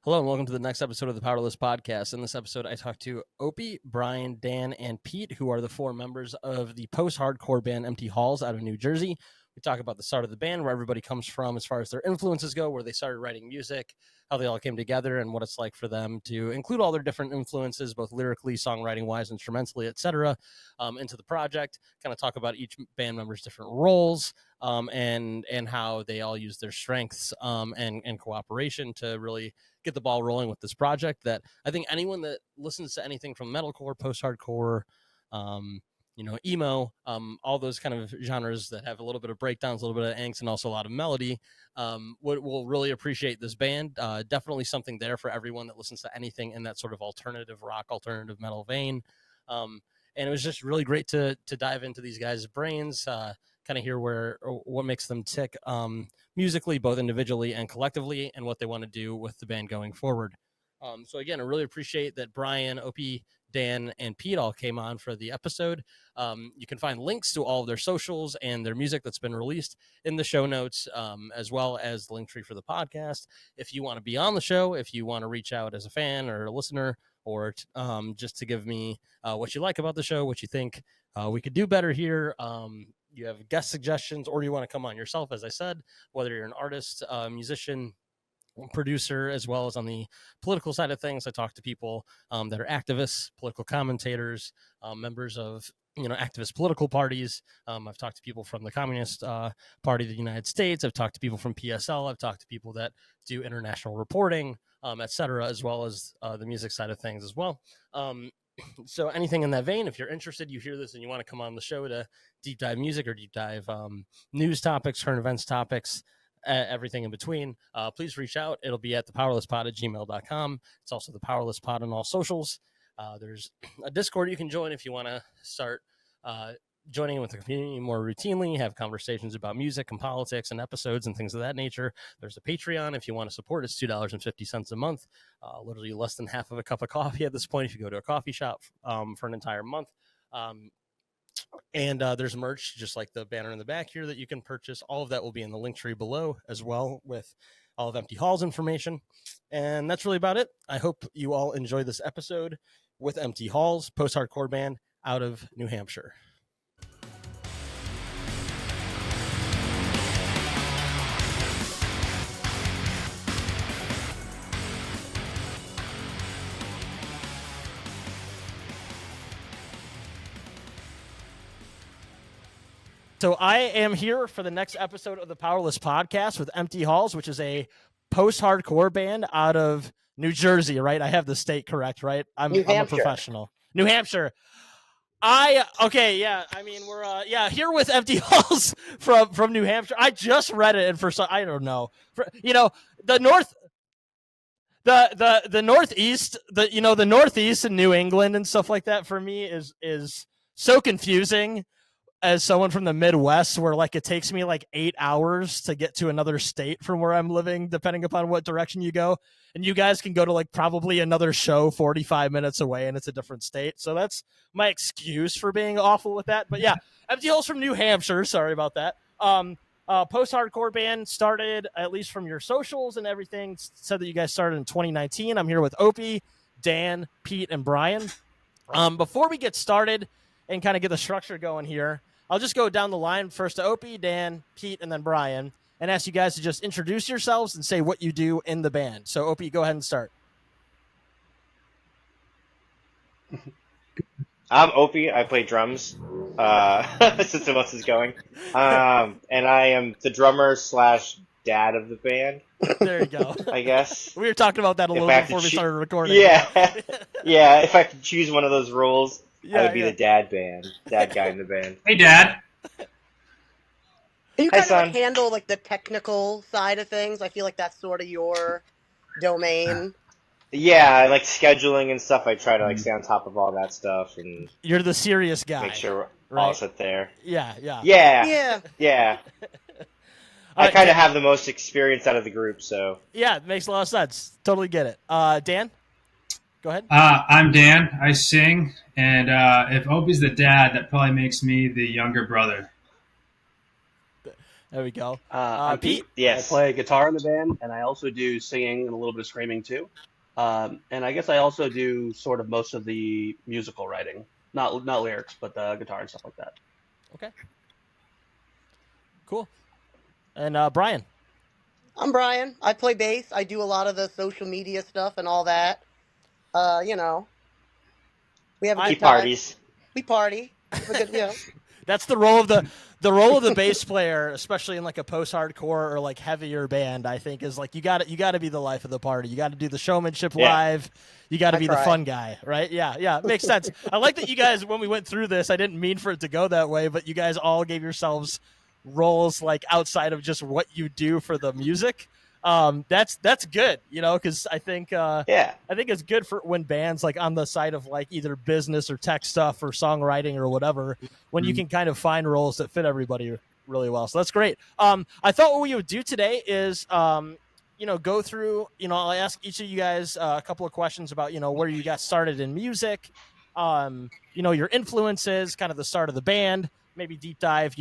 Hello and welcome to the next episode of the Powerless Podcast. In this episode, I talked to Opie, Bryan, Dan, and Pete, who are the four members of the post-hardcore band Empty Halls out of New Jersey. We talk about the start of the band, where everybody comes from as far as their influences go, where they started writing music, how they all came together, and what it's like for them to include all their different influences, both lyrically, songwriting-wise, instrumentally, etc., into the project. Kind of talk about each band member's different roles, and how they all use their strengths and cooperation to really get the ball rolling with this project that I think anyone that listens to anything from metalcore, post-hardcore, emo, all those kind of genres that have a little bit of breakdowns, a little bit of angst, and also a lot of melody, will really appreciate this band. Definitely something there for everyone that listens to anything in that sort of alternative rock, alternative metal vein. And it was just really great to dive into these guys' brains, kind of hear what makes them tick musically, both individually and collectively, and what they want to do with the band going forward. So again, I really appreciate that Bryan, Opie, Dan, and Pete all came on for the episode. You can find links to all of their socials and their music that's been released in the show notes, as well as the link tree for the podcast. If you want to be on the show, if you want to reach out as a fan or a listener, or just to give me what you like about the show, what you think we could do better here, you have guest suggestions, or you want to come on yourself, as I said, whether you're an artist, musician, producer, as well as on the political side of things. I talk to people that are activists, political commentators, members of activist political parties. I've talked to people from the Communist Party of the United States. I've talked to people from PSL. I've talked to people that do international reporting, etc., as well as the music side of things as well. So anything in that vein, if you're interested, you hear this and you want to come on the show to deep dive music or deep dive news topics, current events topics, everything in between, please reach out. It'll be at thepowerlesspod@gmail.com. It's also the Powerless Pod on all socials. There's a Discord you can join if you want to start joining in with the community more routinely, have conversations about music and politics and episodes and things of that nature. There's a Patreon if you want to support. It's $2.50 a month, literally less than half of a cup of coffee at this point if you go to a coffee shop for an entire month. And there's merch, just like the banner in the back here, that you can purchase. All of that will be in the link tree below, as well with all of Empty Hall's information. And that's really about it. I hope you all enjoy this episode with Empty Halls, post-hardcore band out of New Hampshire. So I am here for the next episode of the Powerless Podcast with Empty Halls, which is a post-hardcore band out of New Jersey, right? I have the state correct, right? I'm a professional. New Hampshire. Okay, yeah. I mean, we're here with Empty Halls from New Hampshire. I just read it, and I don't know. The Northeast, the Northeast and New England and stuff like that for me is so confusing. As someone from the Midwest, where like it takes me like 8 hours to get to another state from where I'm living, depending upon what direction you go. And you guys can go to like probably another show 45 minutes away and it's a different state. So that's my excuse for being awful with that. But yeah, Empty Halls from New Hampshire. Sorry about that. Post-hardcore band started, at least from your socials and everything, said that you guys started in 2019. I'm here with Opie, Dan, Pete, and Bryan. Before we get started and kind of get the structure going here, I'll just go down the line first to Opie, Dan, Pete, and then Bryan, and ask you guys to just introduce yourselves and say what you do in the band. So, Opie, go ahead and start. I'm Opie. I play drums, since the most is going. And I am the drummer / dad of the band. There you go. I guess. We were talking about that a little bit before we started recording. Yeah. Yeah, if I could choose one of those roles, I would be the dad guy in the band. Hey, Dad. You kind of like handle like the technical side of things. I feel like that's sort of your domain. Yeah, I like scheduling and stuff. I try to like stay on top of all that stuff and you're the serious guy. Make sure we're all sit there. Yeah. I kind of have the most experience out of the group, so yeah, it makes a lot of sense. Totally get it. Dan, go ahead. I'm Dan. I sing, and if Opie's the dad, that probably makes me the younger brother. There we go. I'm Pete. Yes. I play guitar in the band, and I also do singing and a little bit of screaming too. And I guess I also do sort of most of the musical writing, not lyrics, but guitar and stuff like that. Okay. Cool. And Bryan. I'm Bryan. I play bass. I do a lot of the social media stuff and all that. You know, we have a He good time. parties. We party. Have a good, you know. That's the role of the bass player, especially in like a post-hardcore or like heavier band. I think is like you got to be the life of the party. You got to do the showmanship live. You got to be the fun guy, right? Yeah, makes sense. I like that you guys, when we went through this, I didn't mean for it to go that way, but you guys all gave yourselves roles like outside of just what you do for the music. That's good, you know, because I think I think it's good for when bands like on the side of like either business or tech stuff or songwriting or whatever, when you can kind of find roles that fit everybody really well. So that's great. I thought what we would do today is go through, I'll ask each of you guys a couple of questions about, where you got started in music, your influences, kind of the start of the band, maybe deep dive,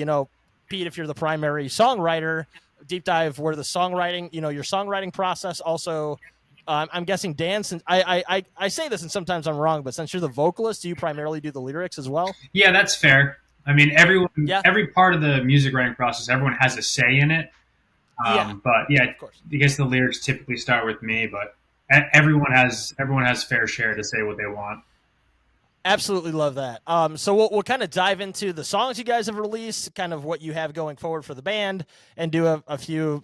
Pete, if you're the primary songwriter, deep dive where the songwriting, your songwriting process. Also, I'm guessing Dan, since I say this and sometimes I'm wrong, but since you're the vocalist, do you primarily do the lyrics as well? Yeah, that's fair. I mean, every part of the music writing process, everyone has a say in it. But yeah, of course. I guess the lyrics typically start with me, but everyone has fair share to say what they want. Absolutely love that. So we'll kind of dive into the songs you guys have released, kind of what you have going forward for the band, and do a few,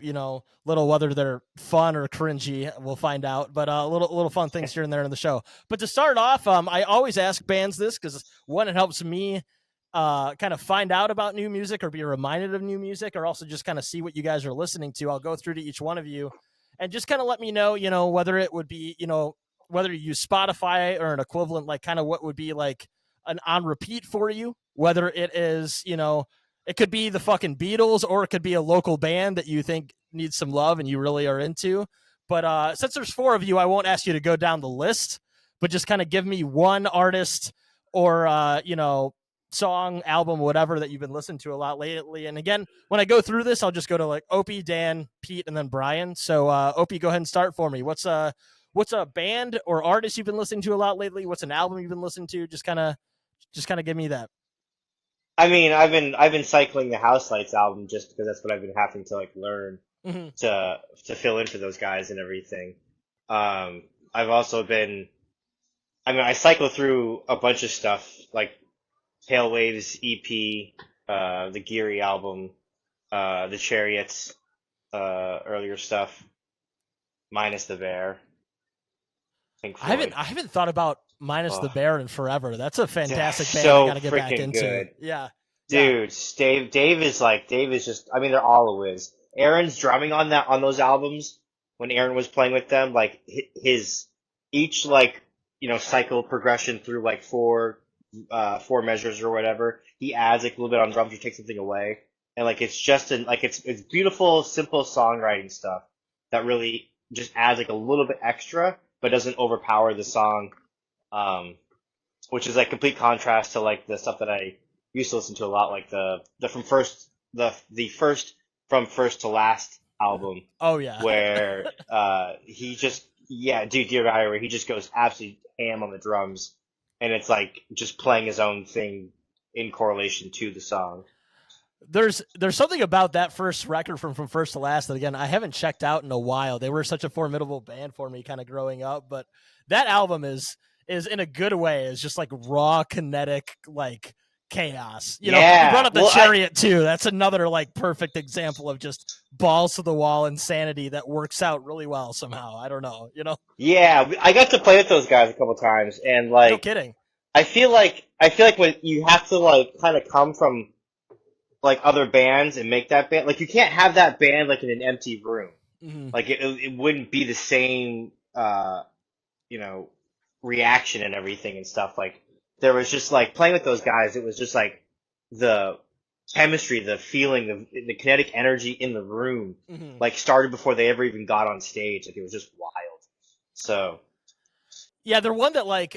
little, whether they're fun or cringy, we'll find out, but little fun things here and there in the show. But to start off, I always ask bands this because, one, it helps me kind of find out about new music or be reminded of new music, or also just kind of see what you guys are listening to. I'll go through to each one of you and just kind of let me know, whether it would be, whether you use Spotify or an equivalent, like kind of what would be like an on repeat for you, whether it is, it could be the fucking Beatles, or it could be a local band that you think needs some love and you really are into. But since there's 4 of you, I won't ask you to go down the list, but just kind of give me one artist or, song, album, whatever that you've been listening to a lot lately. And again, when I go through this, I'll just go to like Opie, Dan, Pete, and then Bryan. So Opie, go ahead and start for me. What's a band or artist you've been listening to a lot lately? What's an album you've been listening to? Just kind of give me that. I mean, I've been cycling the House Lights album just because that's what I've been having to like learn to fill in for those guys and everything. I've also been, I cycle through a bunch of stuff like Pale Waves EP, the Geary album, the Chariots, earlier stuff, minus the Bear. I haven't thought about Minus the Bear in forever. That's a fantastic band. So I gotta get back freaking into. good. Yeah. Dude, Dave is just, they're all a whiz. Aaron's drumming on those albums, when Aaron was playing with them, like his each cycle progression through like four measures or whatever, he adds like a little bit on drums or takes something away. And like it's just it's beautiful, simple songwriting stuff that really just adds like a little bit extra, but doesn't overpower the song. Which is like complete contrast to like the stuff that I used to listen to a lot, like the first From First to Last album. Oh yeah. Where he just Dear Diary, where he just goes absolutely ham on the drums, and it's like just playing his own thing in correlation to the song. There's something about that first record from First to Last that, again, I haven't checked out in a while. They were such a formidable band for me kind of growing up, but that album is in a good way, is just like raw kinetic like chaos. You brought up the Chariot too. That's another like perfect example of just balls to the wall insanity that works out really well somehow. I don't know, Yeah, I got to play with those guys a couple times, and like, no kidding. I feel like when you have to like kind of come from like other bands and make that band, like you can't have that band like in an empty room. Mm-hmm. Like it wouldn't be the same, reaction and everything and stuff. Like there was just like playing with those guys. It was just like the chemistry, the feeling, the kinetic energy in the room, like started before they ever even got on stage. Like it was just wild. So yeah, they're one that like,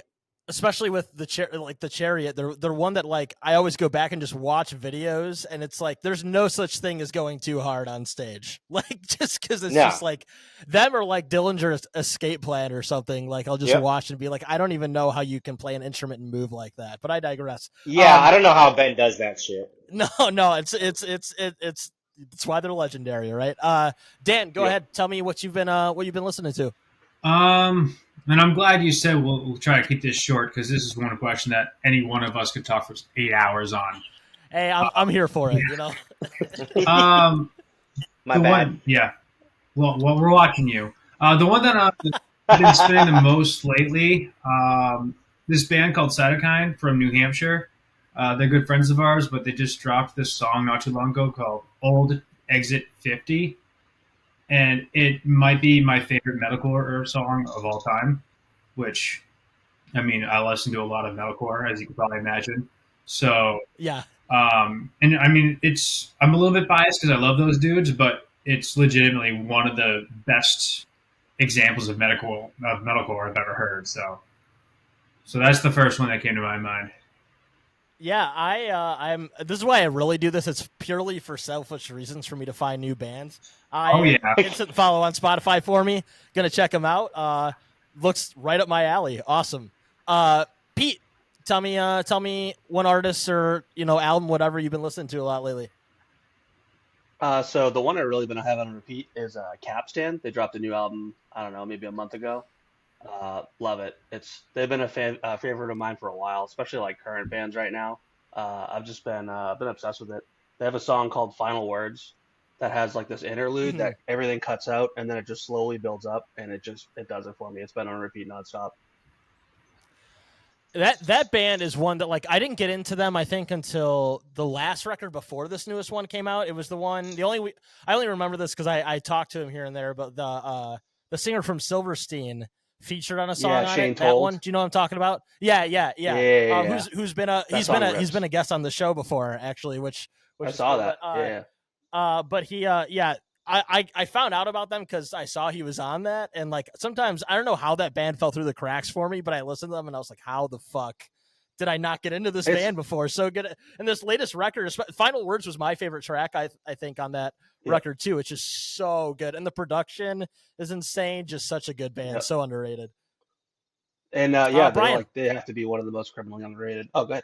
especially with the Chariot, they're one that like I always go back and just watch videos, and it's like there's no such thing as going too hard on stage, like just because it's just like them or like Dillinger's Escape Plan or something. Like I'll just watch and be like, I don't even know how you can play an instrument and move like that. But I digress. Yeah, I don't know how Ben does that shit. No, it's why they're legendary, right? Dan, go ahead, tell me what you've been listening to. And I'm glad you said we'll try to keep this short because this is one question that any one of us could talk for 8 hours on. Hey, I'm here for it, you know. My bad. Well, we're watching you. The one that I've been spinning the most lately, this band called Cytokine from New Hampshire. They're good friends of ours, but they just dropped this song not too long ago called Old Exit 50. And it might be my favorite metalcore song of all time, which, I mean, I listen to a lot of metalcore, as you can probably imagine. So, yeah. And I mean, I'm a little bit biased because I love those dudes, but it's legitimately one of the best examples of metalcore I've ever heard. So that's the first one that came to my mind. Yeah, this is why I really do this. It's purely for selfish reasons for me to find new bands. Instant follow on Spotify for me. Gonna check them out. Looks right up my alley. Awesome. Pete, tell me one artist or album, whatever you've been listening to a lot lately. So the one I really been having on repeat is Capstan. They dropped a new album, I don't know, maybe a month ago. Love it. They've been a favorite of mine for a while, especially like current bands right now. I've just been obsessed with it. They have a song called Final Words that has like this interlude that everything cuts out and then it just slowly builds up and it does it for me. It's been on repeat nonstop. That band is one that like I didn't get into them I think until the last record before this newest one came out. It was I only remember this because I talked to him here and there, but the singer from Silverstein featured on a song on Shane it. That one, do you know what I'm talking about? Yeah. Who's been a guest on the show before actually, which I saw that. But he I found out about them because I saw he was on that, and like sometimes I don't know how that band fell through the cracks for me, but I listened to them and I was like, how the fuck did I not get into this band before? So good. And this latest record, Final Words, was my favorite track I think on that record too. It's just so good, and the production is insane. Just such a good band, so underrated. And Bryan, they have to be one of the most criminally underrated. Oh, go ahead.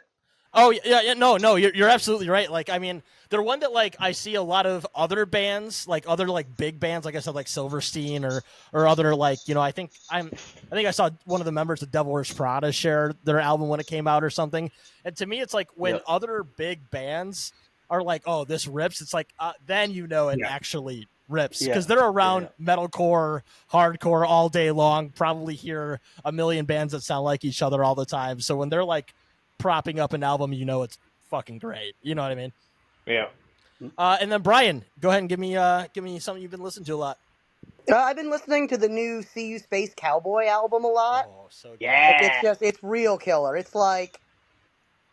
Oh yeah, no, you're absolutely right. Like, I mean, they're one that like I see a lot of other bands, like other like big bands, like I said, like Silverstein or other like I think I saw one of the members of Devil Wears Prada share their album when it came out or something. And to me, it's like when other big bands are like, oh, this rips. It's like then it actually rips because they're around metalcore, hardcore all day long. Probably hear a million bands that sound like each other all the time. So when they're like propping up an album, it's fucking great. You know what I mean? Yeah. And then Bryan, go ahead and give me something you've been listening to a lot. I've been listening to the new See You Space Cowboy album a lot. Oh, so good. Yeah. It's real killer. It's like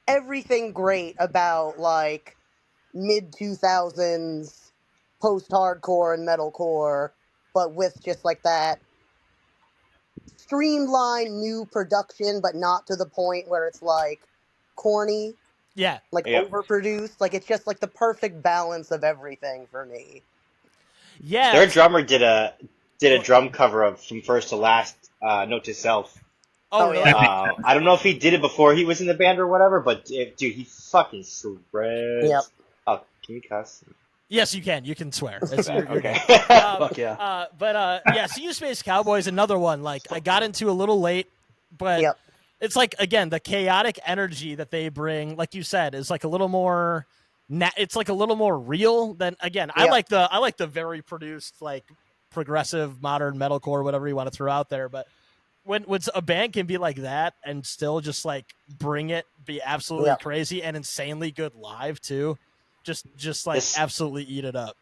everything great about like mid 2000s post-hardcore and metalcore, but with just like that streamlined new production, but not to the point where it's like corny, overproduced. Like it's just like the perfect balance of everything for me. Yeah, their drummer did a drum cover of From First to Last, Note to Self. Oh yeah. I don't know if he did it before he was in the band or whatever, but dude, he fucking shreds. Yep. Oh, can you cuss? Yes, you can. You can swear. Okay. Fuck yeah. But See You Space Cowboy is another one. Like I got into a little late, but it's like again the chaotic energy that they bring, like you said, is like a little more. It's like a little more real than again. I like the very produced like progressive modern metalcore, whatever you want to throw out there. But when a band can be like that and still just like bring it, be absolutely crazy and insanely good live too. Just like absolutely eat it up,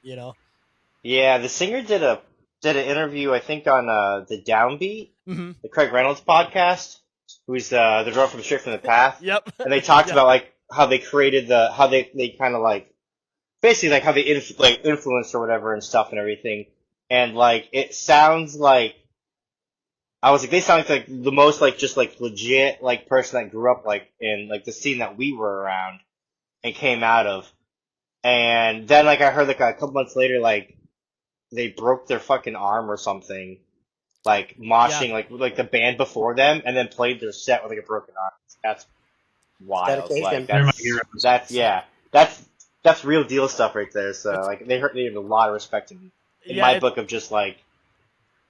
Yeah, the singer did an interview I think on the Downbeat, the Craig Reynolds podcast, who's the girl from Straight from the Path. Yep. And they talked about like how they created how they kind of like basically like how they influenced or whatever and stuff and everything. And like it sounds like I was like, they sound like the most like just like legit like person that grew up like in like the scene that we were around and came out of. And then like I heard like a couple months later like they broke their fucking arm or something, like Yeah. moshing like the band before them, and then played their set with like a broken arm. That's wild. Like Dedication. They're my that's heroes. that's yeah. That's real deal stuff right there. So like they have a lot of respect in my book of just like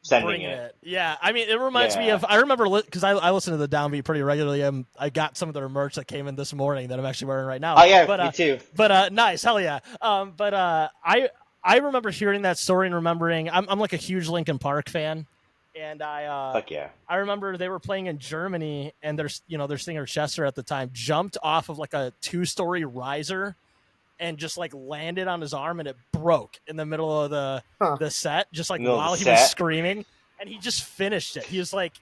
sending bringing it. it. Yeah, I mean, it reminds me Yeah. of. I remember because I listen to the Downbeat pretty regularly. I got some of their merch that came in this morning that I'm actually wearing right now. Oh yeah, but me too. But nice, hell yeah. I remember hearing that story and remembering. I'm like a huge Linkin Park fan, and Fuck yeah. I remember they were playing in Germany, and their singer Chester at the time jumped off of like a 2-story riser and just like landed on his arm, and it broke in the middle of the set, just like Middle of the while he was set? screaming, and he just finished it. He was like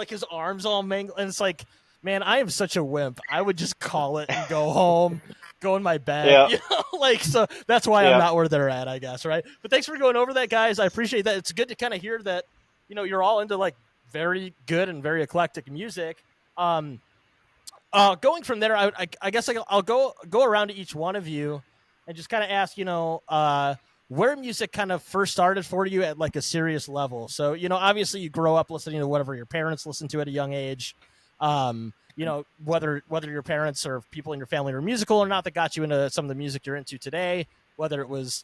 his arms all mangled, and it's like, man, I am such a wimp. I would just call it and go home, go in my bed. Yeah. You know, like, so that's why Yeah. I'm not where they're at, I guess, right? But thanks for going over that, guys. I appreciate that. It's good to kind of hear that, you're all into like very good and very eclectic music. Going from there, I guess I'll go around to each one of you and just kind of ask, where music kind of first started for you at like a serious level. So, obviously you grow up listening to whatever your parents listened to at a young age. Whether your parents or people in your family are musical or not that got you into some of the music you're into today, whether it was,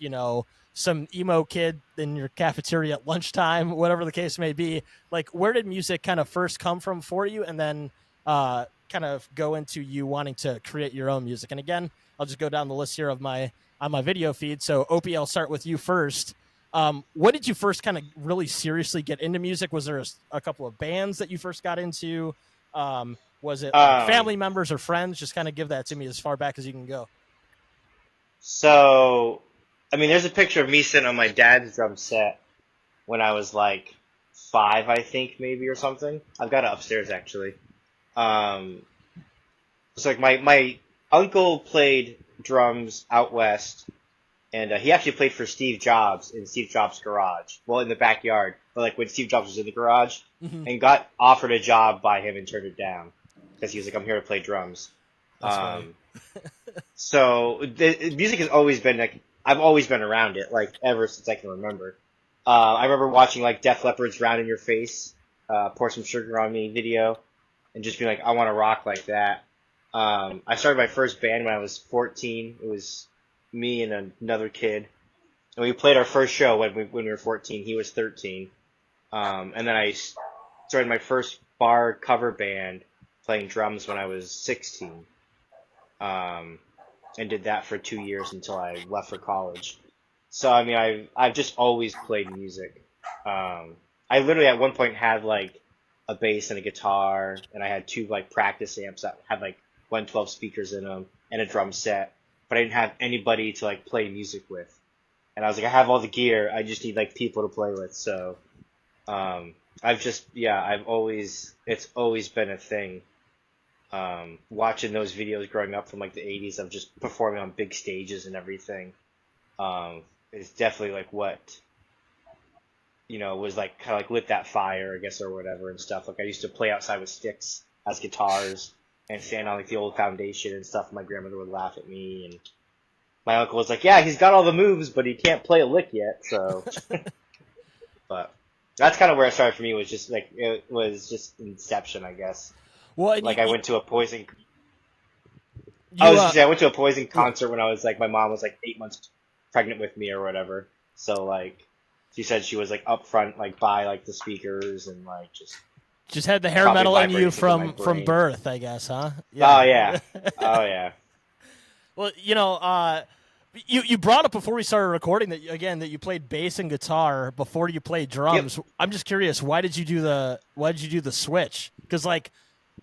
some emo kid in your cafeteria at lunchtime, whatever the case may be, like where did music kind of first come from for you? And then, kind of go into you wanting to create your own music. And again, I'll just go down the list here on my video feed. So Opie, I'll start with you first. When did you first kind of really seriously get into music? Was there a couple of bands that you first got into? Was it like family members or friends? Just kind of give that to me as far back as you can go. So, I mean, there's a picture of me sitting on my dad's drum set when I was like 5, I think, maybe, or something. I've got it upstairs, actually. It's like my uncle played drums out west, and he actually played for Steve Jobs in Steve Jobs' garage. Well, in the backyard, but like when Steve Jobs was in the garage, and got offered a job by him and turned it down because he was like, "I'm here to play drums." So music has always been like I've always been around it, like ever since I can remember. I remember watching like Def Leppard's "Round in Your Face," "Pour Some Sugar on Me" video, and just being like, I want to rock like that. I started my first band when I was 14. It was me and another kid, and we played our first show when we were 14. He was 13, and then I started my first bar cover band playing drums when I was 16, and did that for 2 years until I left for college. So I mean, I've just always played music. I literally at one point had like a bass and a guitar, and I had 2 like practice amps that had like 112 speakers in them and a drum set, but I didn't have anybody to like play music with. And I was like, I have all the gear, I just need like people to play with. So it's always been a thing. Watching those videos growing up from like the 80s of just performing on big stages and everything, is definitely like what was like kind of like lit that fire, I guess, or whatever and stuff. Like I used to play outside with sticks as guitars and stand on like the old foundation and stuff. My grandmother would laugh at me, and my uncle was like, "Yeah, he's got all the moves, but he can't play a lick yet." So, but that's kind of where it started for me. Was just like it was just inception, I guess. Well, like I went to a Poison. I went to a Poison concert when I was like, my mom was like 8 months pregnant with me or whatever. So like, she said she was like up front, like by like the speakers and like just had the hair metal in you from birth, I guess, huh? Yeah. Oh yeah, oh yeah. Well, you brought up before we started recording that you played bass and guitar before you played drums. Yep. I'm just curious, why did you do the switch? Because like,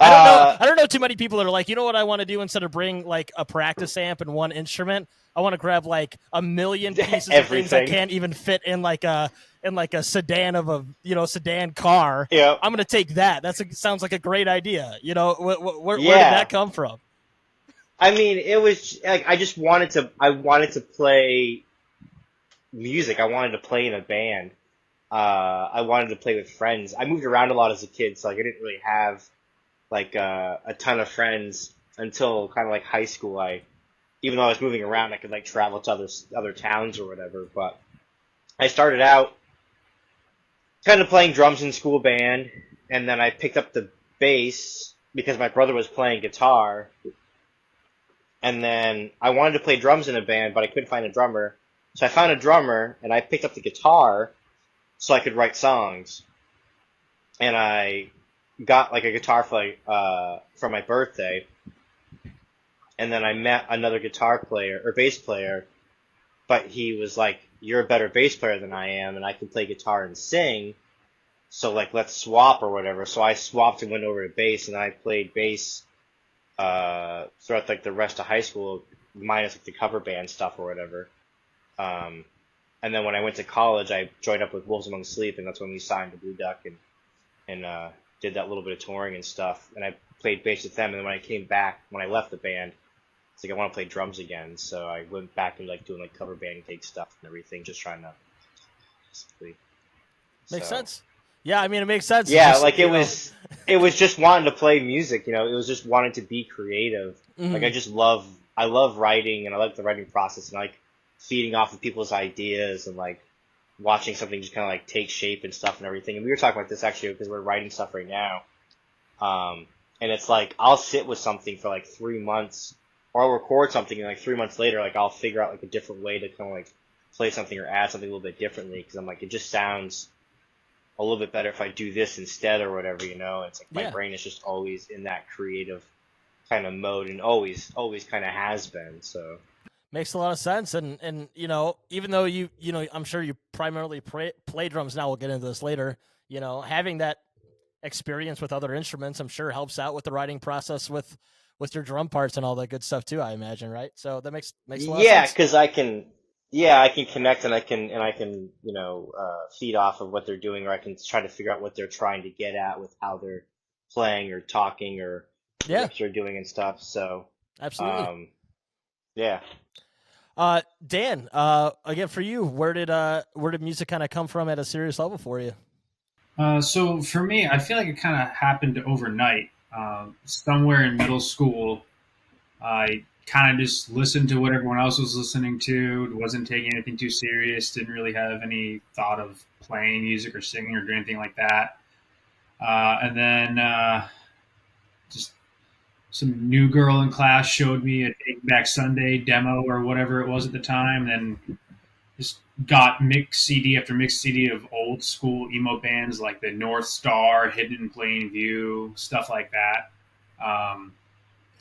I don't know too many people that are like, you know what I want to do instead of bring like a practice amp and one instrument, I want to grab like a million pieces of things that can't even fit in like a sedan of a sedan car. Yep. I'm gonna take that. Sounds like a great idea. Where did that come from? I mean, it was like I wanted to play music. I wanted to play in a band, I wanted to play with friends. I moved around a lot as a kid, so like I didn't really have like a ton of friends until kind of like high school. I even though I was moving around, I could like travel to other towns or whatever. But I started out kind of playing drums in school band, and then I picked up the bass because my brother was playing guitar. And then I wanted to play drums in a band, but I couldn't find a drummer. So I found a drummer, and I picked up the guitar so I could write songs. And I got like a guitar for my birthday. And then I met another guitar player or bass player, but he was like, "You're a better bass player than I am, and I can play guitar and sing. So like, let's swap or whatever." So I swapped and went over to bass, and I played bass throughout like the rest of high school, minus like the cover band stuff or whatever. And then when I went to college, I joined up with Wolves Among Sleep, and that's when we signed to Blue Duck and did that little bit of touring and stuff. And I played bass with them. And then when I came back, when I left the band, it's like I want to play drums again. So I went back and like doing like cover band gig stuff and everything, just trying to basically. Makes sense. Yeah, I mean, it makes sense. Yeah, just, like it was just wanting to play music, you know. It was just wanting to be creative. Like I love writing, and I like the writing process, and I like feeding off of people's ideas and like watching something just kind of like take shape and stuff and everything. And we were talking about this actually because we're writing stuff right now. And it's like I'll sit with something for like 3 months, or I'll record something, and like 3 months later, like I'll figure out like a different way to kind of like play something or add something a little bit differently because I'm like it just sounds a little bit better if I do this instead or whatever, you know. It's like my brain is just always in that creative kind of mode and always kind of has been. So makes a lot of sense. And you know, even though you know, I'm sure you primarily play drums now. We'll get into this later. You know, having that experience with other instruments, I'm sure helps out with the writing process with your drum parts and all that good stuff too. I imagine, right? So that makes a lot of sense. because I can connect and I can you know feed off of what they're doing, or I can try to figure out what they're trying to get at with how they're playing or talking or the riffs they're doing and stuff. So absolutely, yeah. Dan, again for you, where did music kind of come from at a serious level for you? So for me, I feel like it kind of happened overnight. Somewhere in middle school, I kind of just listened to what everyone else was listening to. Wasn't taking anything too serious. Didn't really have any thought of playing music or singing or doing anything like that. And then just some new girl in class showed me a Take Back Sunday demo or whatever it was at the time. And just got mixed CD after mixed CD of old school emo bands like the North Star, Hidden in Plain View, stuff like that.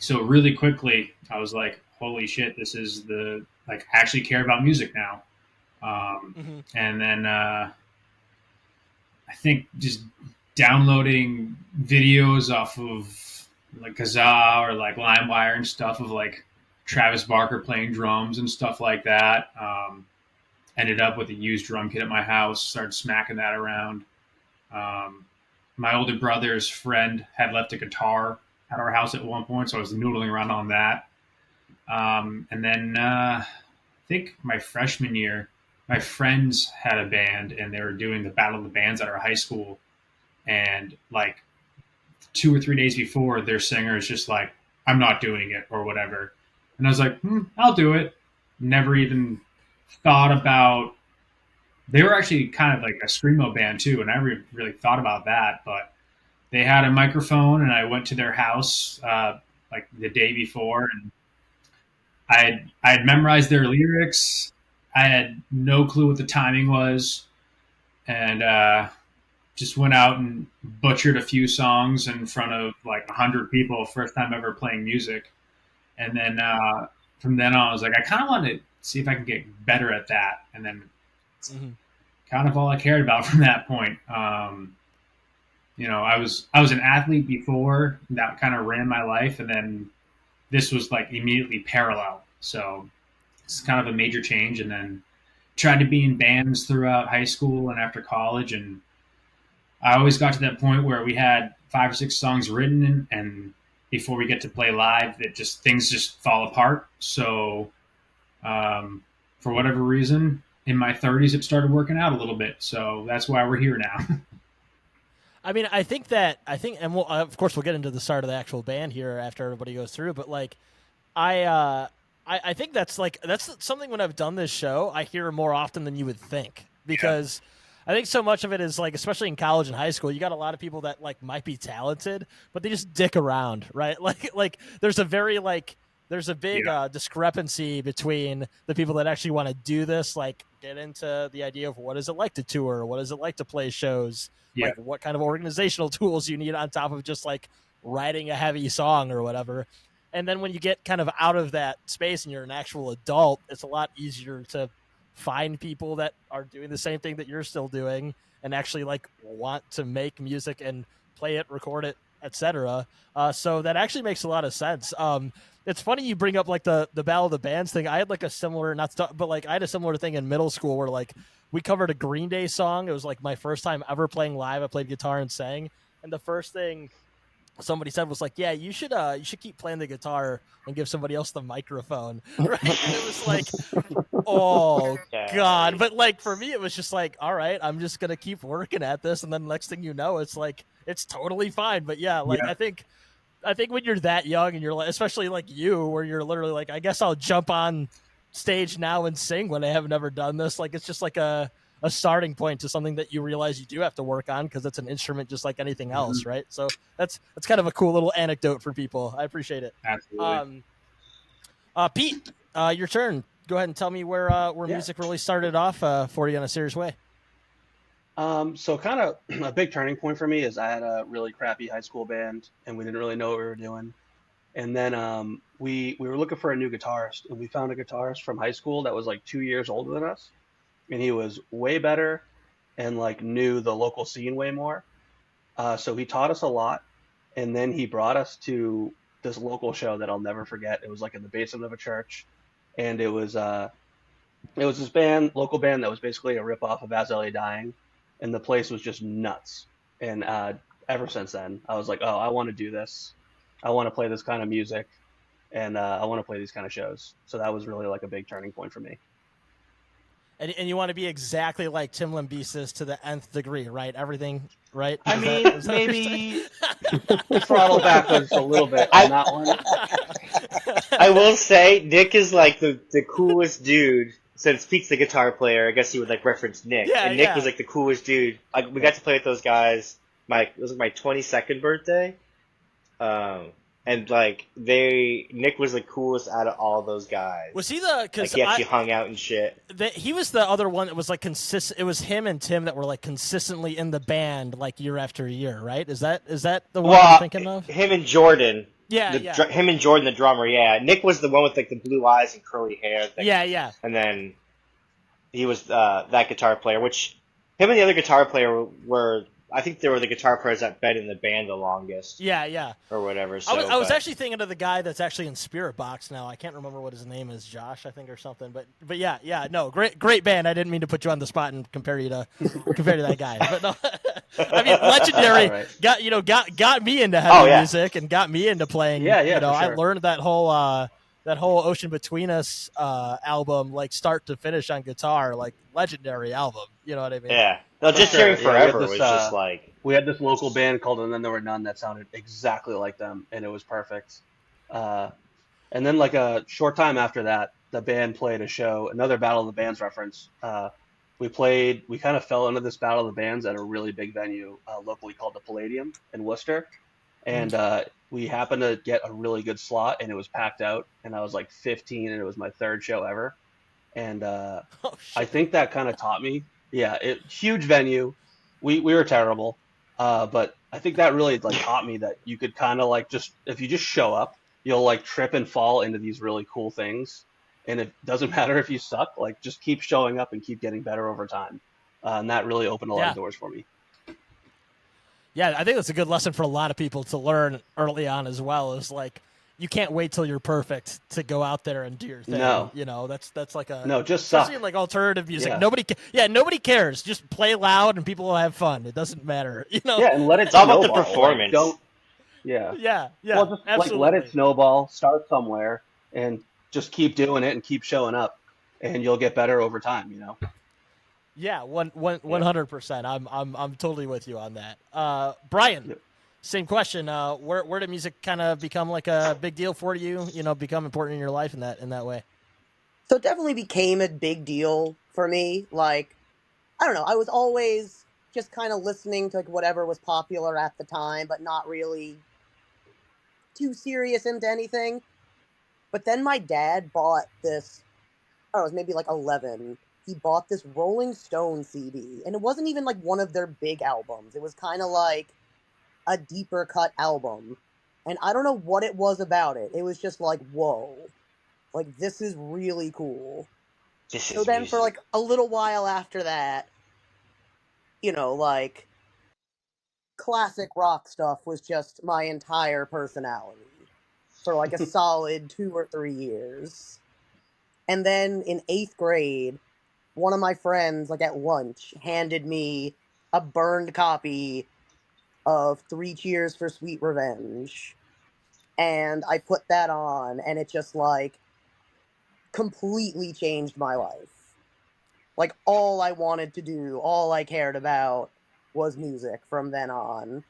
So really quickly, I was like, "Holy shit! This is I actually care about music now." And then I think just downloading videos off of like Kazaa or like LimeWire and stuff of like Travis Barker playing drums and stuff like that. Ended up with a used drum kit at my house, started smacking that around. My older brother's friend had left a guitar at our house at one point, so I was noodling around on that. And then I think my freshman year, my friends had a band, and they were doing the Battle of the Bands at our high school. And like 2 or 3 days before, their singer is just like, "I'm not doing it," or whatever. And I was like, I'll do it. Never even thought about. They were actually kind of like a screamo band too, and I never really thought about that. But they had a microphone, and I went to their house like the day before, and I had memorized their lyrics. I had no clue what the timing was, and just went out and butchered a few songs in front of like 100 people, first time ever playing music. And then from then on, I was like, I kind of want to see if I can get better at that. And then kind of all I cared about from that point. You know, I was an athlete before that kind of ran my life, and then this was like immediately parallel. So it's kind of a major change. And then tried to be in bands throughout high school and after college, and I always got to that point where we had 5 or 6 songs written, and before we get to play live, things just fall apart. So for whatever reason, in my 30s, it started working out a little bit. So that's why we're here now. I mean, I think, and we'll, of course, we'll get into the start of the actual band here after everybody goes through. But like, I think that's something when I've done this show, I hear more often than you would think, because I think so much of it is like, especially in college and high school, you got a lot of people that like might be talented, but they just dick around, right? Like there's a big discrepancy between the people that actually want to do this, like get into the idea of what is it like to tour, what is it like to play shows, like what kind of organizational tools you need on top of just like writing a heavy song or whatever. And then when you get kind of out of that space and you're an actual adult, it's a lot easier to find people that are doing the same thing that you're still doing and actually like want to make music and play it, record it, etc. So that actually makes a lot of sense. It's funny you bring up like the Battle of the Bands thing. I had like a similar, I had a similar thing in middle school where like we covered a Green Day song. It was like my first time ever playing live. I played guitar and sang, and the first thing somebody said was like, "Yeah, you should keep playing the guitar and give somebody else the microphone." Right? And it was like, oh God. But like for me, it was just like, all right, I'm just gonna keep working at this, and then next thing you know, it's like it's totally fine. But yeah, like I think when you're that young and you're like, especially like you, where you're literally like, I guess I'll jump on stage now and sing when I have never done this. Like it's just like a starting point to something that you realize you do have to work on because it's an instrument just like anything else, right? So that's kind of a cool little anecdote for people. I appreciate it. Absolutely. Pete, your turn. Go ahead and tell me where music really started off for you in a serious way. So kind of a big turning point for me is I had a really crappy high school band and we didn't really know what we were doing. And then we were looking for a new guitarist, and we found a guitarist from high school that was like 2 years older than us. And he was way better and like knew the local scene way more. So he taught us a lot. And then he brought us to this local show that I'll never forget. It was like in the basement of a church. And it was this local band that was basically a ripoff of As I Lay Dying. And the place was just nuts. And ever since then, I was like, oh, I want to do this. I want to play this kind of music. And I want to play these kind of shows. So that was really like a big turning point for me. And you want to be exactly like Tim Lambesis to the nth degree, right? Everything, right? I mean, maybe throttle backwards a little bit on that one. I will say, Nick is like the coolest dude. Since Pete's the guitar player, I guess he would like reference Nick. Yeah, and Nick was like the coolest dude. We got to play with those guys. It was like my 22nd birthday. And like Nick was the coolest out of all those guys. Was he the? Like he actually hung out and shit. He was the other one that was like consistent. It was him and Tim that were like consistently in the band like year after year, right? Is that the one you're thinking of? Him and Jordan. Yeah, him and Jordan, the drummer. Yeah, Nick was the one with like the blue eyes and curly hair. Yeah. And then he was that guitar player, which him and the other guitar player were. I think they were the guitar players that been in the band the longest. Yeah. Or whatever. So, I was actually thinking of the guy that's actually in Spirit Box now. I can't remember what his name is, Josh, I think, or something. But yeah. No, great band. I didn't mean to put you on the spot and compare you to that guy. But no, I mean, legendary. Right. Got me into heavy music and got me into playing. Yeah. Sure. I learned that whole Ocean Between Us album, like start to finish on guitar, like legendary album. You know what I mean? Yeah. No, just hearing Forever was just like... We had this local band called And Then There Were None that sounded exactly like them, and it was perfect. And then like a short time after that, the band played a show, another Battle of the Bands reference. We kind of fell into this Battle of the Bands at a really big venue locally called the Palladium in Worcester. And we happened to get a really good slot, and it was packed out. And I was like 15, and it was my third show ever. And I think that kind of taught me. Yeah, huge venue. We were terrible, but I think that really like taught me that you could kind of like if you just show up, you'll like trip and fall into these really cool things, and it doesn't matter if you suck. Like just keep showing up and keep getting better over time, and that really opened a lot of doors for me. Yeah, I think that's a good lesson for a lot of people to learn early on as well. Is like you can't wait till you're perfect to go out there and do your thing. No, that's like just especially suck. in like alternative music. Yeah. Nobody cares. Just play loud and people will have fun. It doesn't matter. Yeah, and let it. It's all snowball. about the performance. Like, Yeah. Well, just absolutely. like let it snowball. Start somewhere and just keep doing it and keep showing up. and you'll get better over time. Yeah, 100%. I'm totally with you on that. Bryan, Yep. same question. Where did music kind of become like a big deal for you? Become important in your life in that way. So it definitely became a big deal for me. Like, I don't know, I was always just kind of listening to like whatever was popular at the time, but not really too serious into anything. But then my dad bought this, I don't know, it was maybe like 11. He bought this Rolling Stone CD, and it wasn't even like one of their big albums. It was kind of like a deeper cut album. And I don't know what it was about it. It was just like, whoa, like this is really cool. This So is then for music. like a little while after that, like classic rock stuff was just my entire personality for like a solid 2 or 3 years. And then in 8th grade, one of my friends, like at lunch, handed me a burned copy of Three Cheers for Sweet Revenge. And I put that on, and it just like completely changed my life. Like all I wanted to do, all I cared about was music from then on.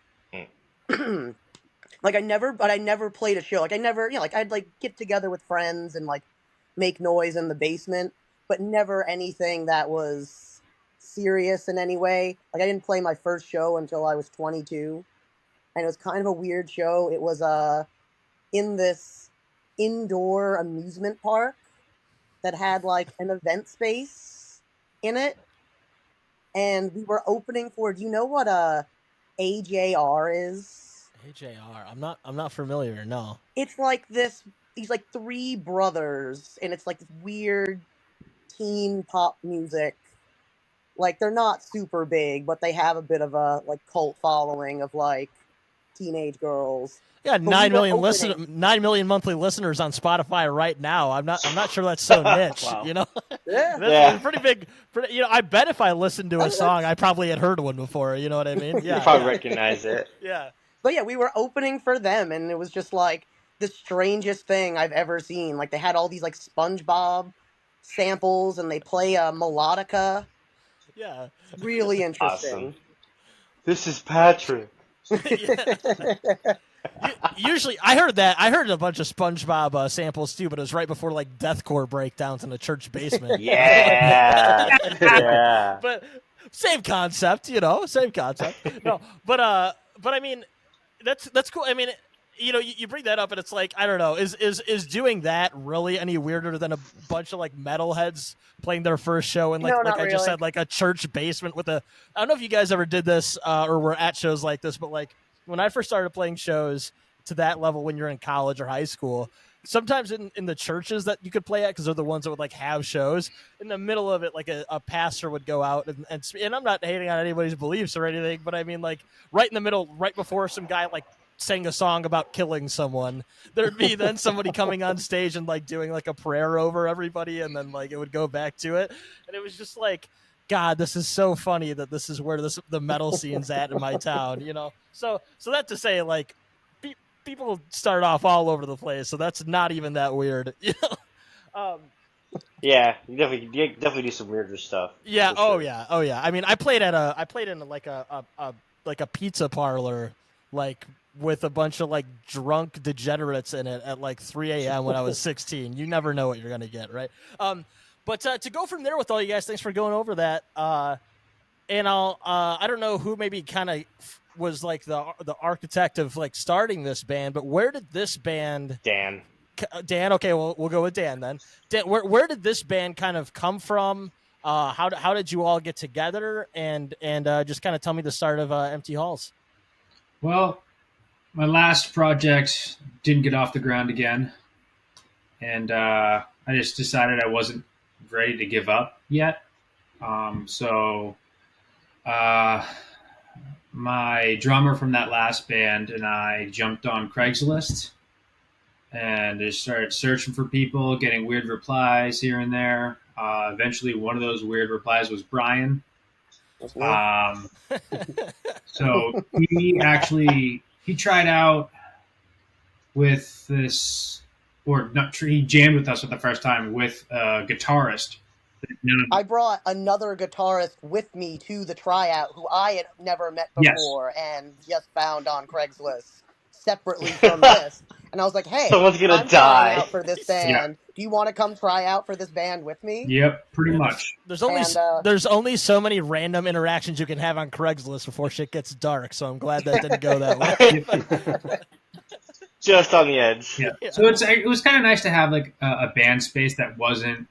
Like I never played a show. Like I never, like I'd like get together with friends and like make noise in the basement, but never anything that was serious in any way. Like I didn't play my first show until I was 22, and it was kind of a weird show. It was in this indoor amusement park that had like an event space in it, and we were opening for. Do you know what AJR is? AJR. I'm not familiar. No. It's like these like three brothers, and it's like this weird teen pop music. Like they're not super big, but they have a bit of a like cult following of like teenage girls. Yeah, But 9 million monthly listeners on Spotify right now. I'm not sure that's so niche. Wow. Yeah. That's pretty big. I bet if I listened to a song, I probably had heard one before. You know what I mean? Yeah. You probably recognize it. Yeah. But yeah, we were opening for them, and it was just like the strangest thing I've ever seen. Like they had all these like SpongeBob samples, and they play a melodica. Yeah. Really interesting. Awesome. This is Patrick. Usually, I heard a bunch of SpongeBob samples too, but it was right before like deathcore breakdowns in a church basement. Yeah. Yeah. But same concept, same concept. No, but I mean, that's cool. I mean, you bring that up, and it's like, I don't know, is doing that really any weirder than a bunch of like metalheads playing their first show in No, not I just really. said, like a church basement with a. I don't know if you guys ever did this or were at shows like this, but like when I first started playing shows to that level when you're in college or high school, sometimes in the churches that you could play at, because they're the ones that would like have shows, in the middle of it, like a pastor would go out and I'm not hating on anybody's beliefs or anything, but I mean, like right in the middle, right before some guy like sang a song about killing someone, there'd be then somebody coming on stage and like doing like a prayer over everybody, and then like it would go back to it, and it was just like, God, this is so funny that this is where the metal scene's at in my town, So that to say, like, people start off all over the place, so that's not even that weird, Yeah, you definitely do some weirder stuff. Yeah. for sure. Oh yeah. I mean, I played in like a pizza parlor, like with a bunch of like drunk degenerates in it at like 3 a.m. when I was 16. You never know what you're gonna get, right? But to go from there with all you guys, thanks for going over that. And I don't know who maybe kind of was like the architect of like starting this band, but where did this band? Dan. Okay, well we'll go with Dan then. Dan, where did this band kind of come from? How did you all get together? And just kind of tell me the start of Empty Halls. Well, my last project didn't get off the ground again, and I just decided I wasn't ready to give up yet. So my drummer from that last band and I jumped on Craigslist and just started searching for people, getting weird replies here and there. Eventually, one of those weird replies was Bryan. So he tried out with this or not, he jammed with us for the first time with a guitarist. I brought another guitarist with me to the tryout who I had never met Yes. before and just found on Craigslist separately from this. And I was like, hey, Someone's gonna I'm trying die. out for this Yeah. band. Do you want to come try out for this band with me? Yep, pretty Yeah, much. There's only And, there's only so many random interactions you can have on Craigslist before shit gets dark. So I'm glad that didn't go that way. Just on the edge. Yeah. Yeah. So it was kind of nice to have like a band space that wasn't,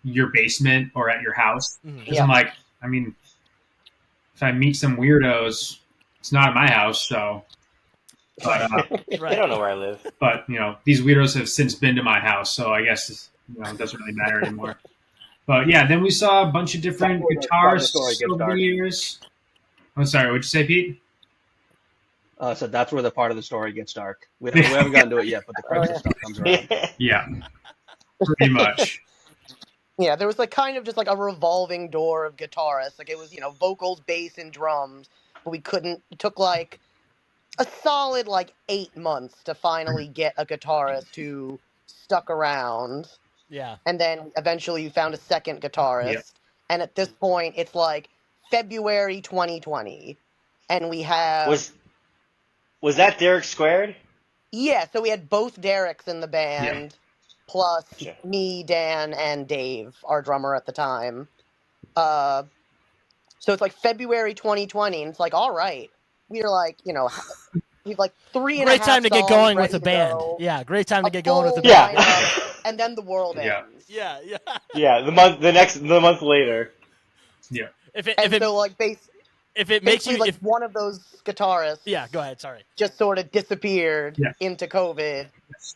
your basement or at your house. Mhm. Because Yeah. I'm like, I mean, if I meet some weirdos, it's not at my house, so. But They don't know where I live. but these weirdos have since been to my house, so I guess it doesn't really matter anymore. But yeah, then we saw a bunch of different That's where the part of the guitarists story gets over the dark. years. I'm sorry, what'd you say, Pete? So that's where the part of the story gets dark. We haven't gotten to it yet, but the Craigslist stuff comes around. Yeah, pretty much. Yeah, there was like kind of just like a revolving door of guitarists. Like it was, vocals, bass, and drums, but we couldn't. It took like a solid like 8 months to finally get a guitarist who stuck around, Yeah. and then eventually you found a second guitarist. Yep. And at this point, it's like February 2020, and we have Was that Derek Squared? yeah. So we had both Derek's in the band. Plus Gotcha. me, Dan, and Dave, our drummer at the time. So it's like February 2020, and it's like, all right, we're like, we've like 3.5 Great time to get songs going with ready a to band. go, Yeah, great time a to get going with a full band. Yeah. lineup, and then the world Yeah. ends. Yeah, yeah. Yeah, the month later. And so like if it makes basically you like one of those guitarists go ahead. Sorry. just sort of disappeared Yeah. into COVID,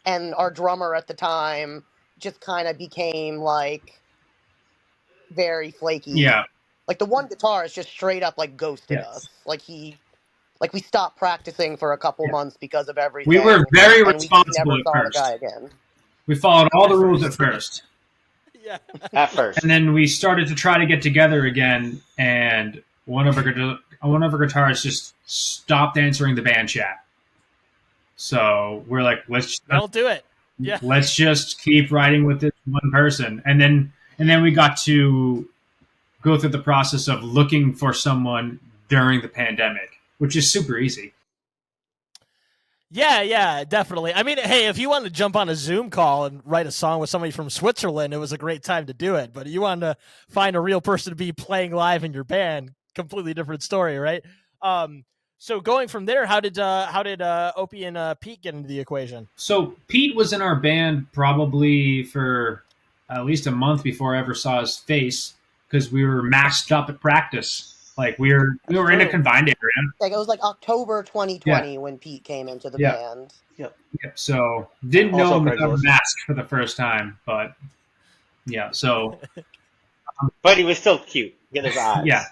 and our drummer at the time just kind of became like very flaky. Yeah. Like the one guitarist just straight up like ghosted Yes. us. Like we stopped practicing for a couple months because of everything. We were very and we just responsible never at saw first. the guy again. We followed all the rules at first. Yeah. At first. And then we started to try to get together again, and one of our guitarists just stopped answering the band chat. So we're like, That'll do it. Yeah. let's just keep writing with this one person, and then we got to go through the process of looking for someone during the pandemic, which is super easy. Yeah, definitely. I mean, hey, if you wanted to jump on a Zoom call and write a song with somebody from Switzerland, it was a great time to do it. But you wanted to find a real person to be playing live in your band, completely different story, right? So going from there, how did Opie and Pete get into the equation? So Pete was in our band probably for at least a month before I ever saw his face, because we were masked up at practice. Like we were in a confined area. Like it was like October 2020 when Pete came into the Yeah. band. Yep. So didn't know Also him without a Craigslist. mask for the first time, but yeah. So But he was still cute. He had his eyes. yeah.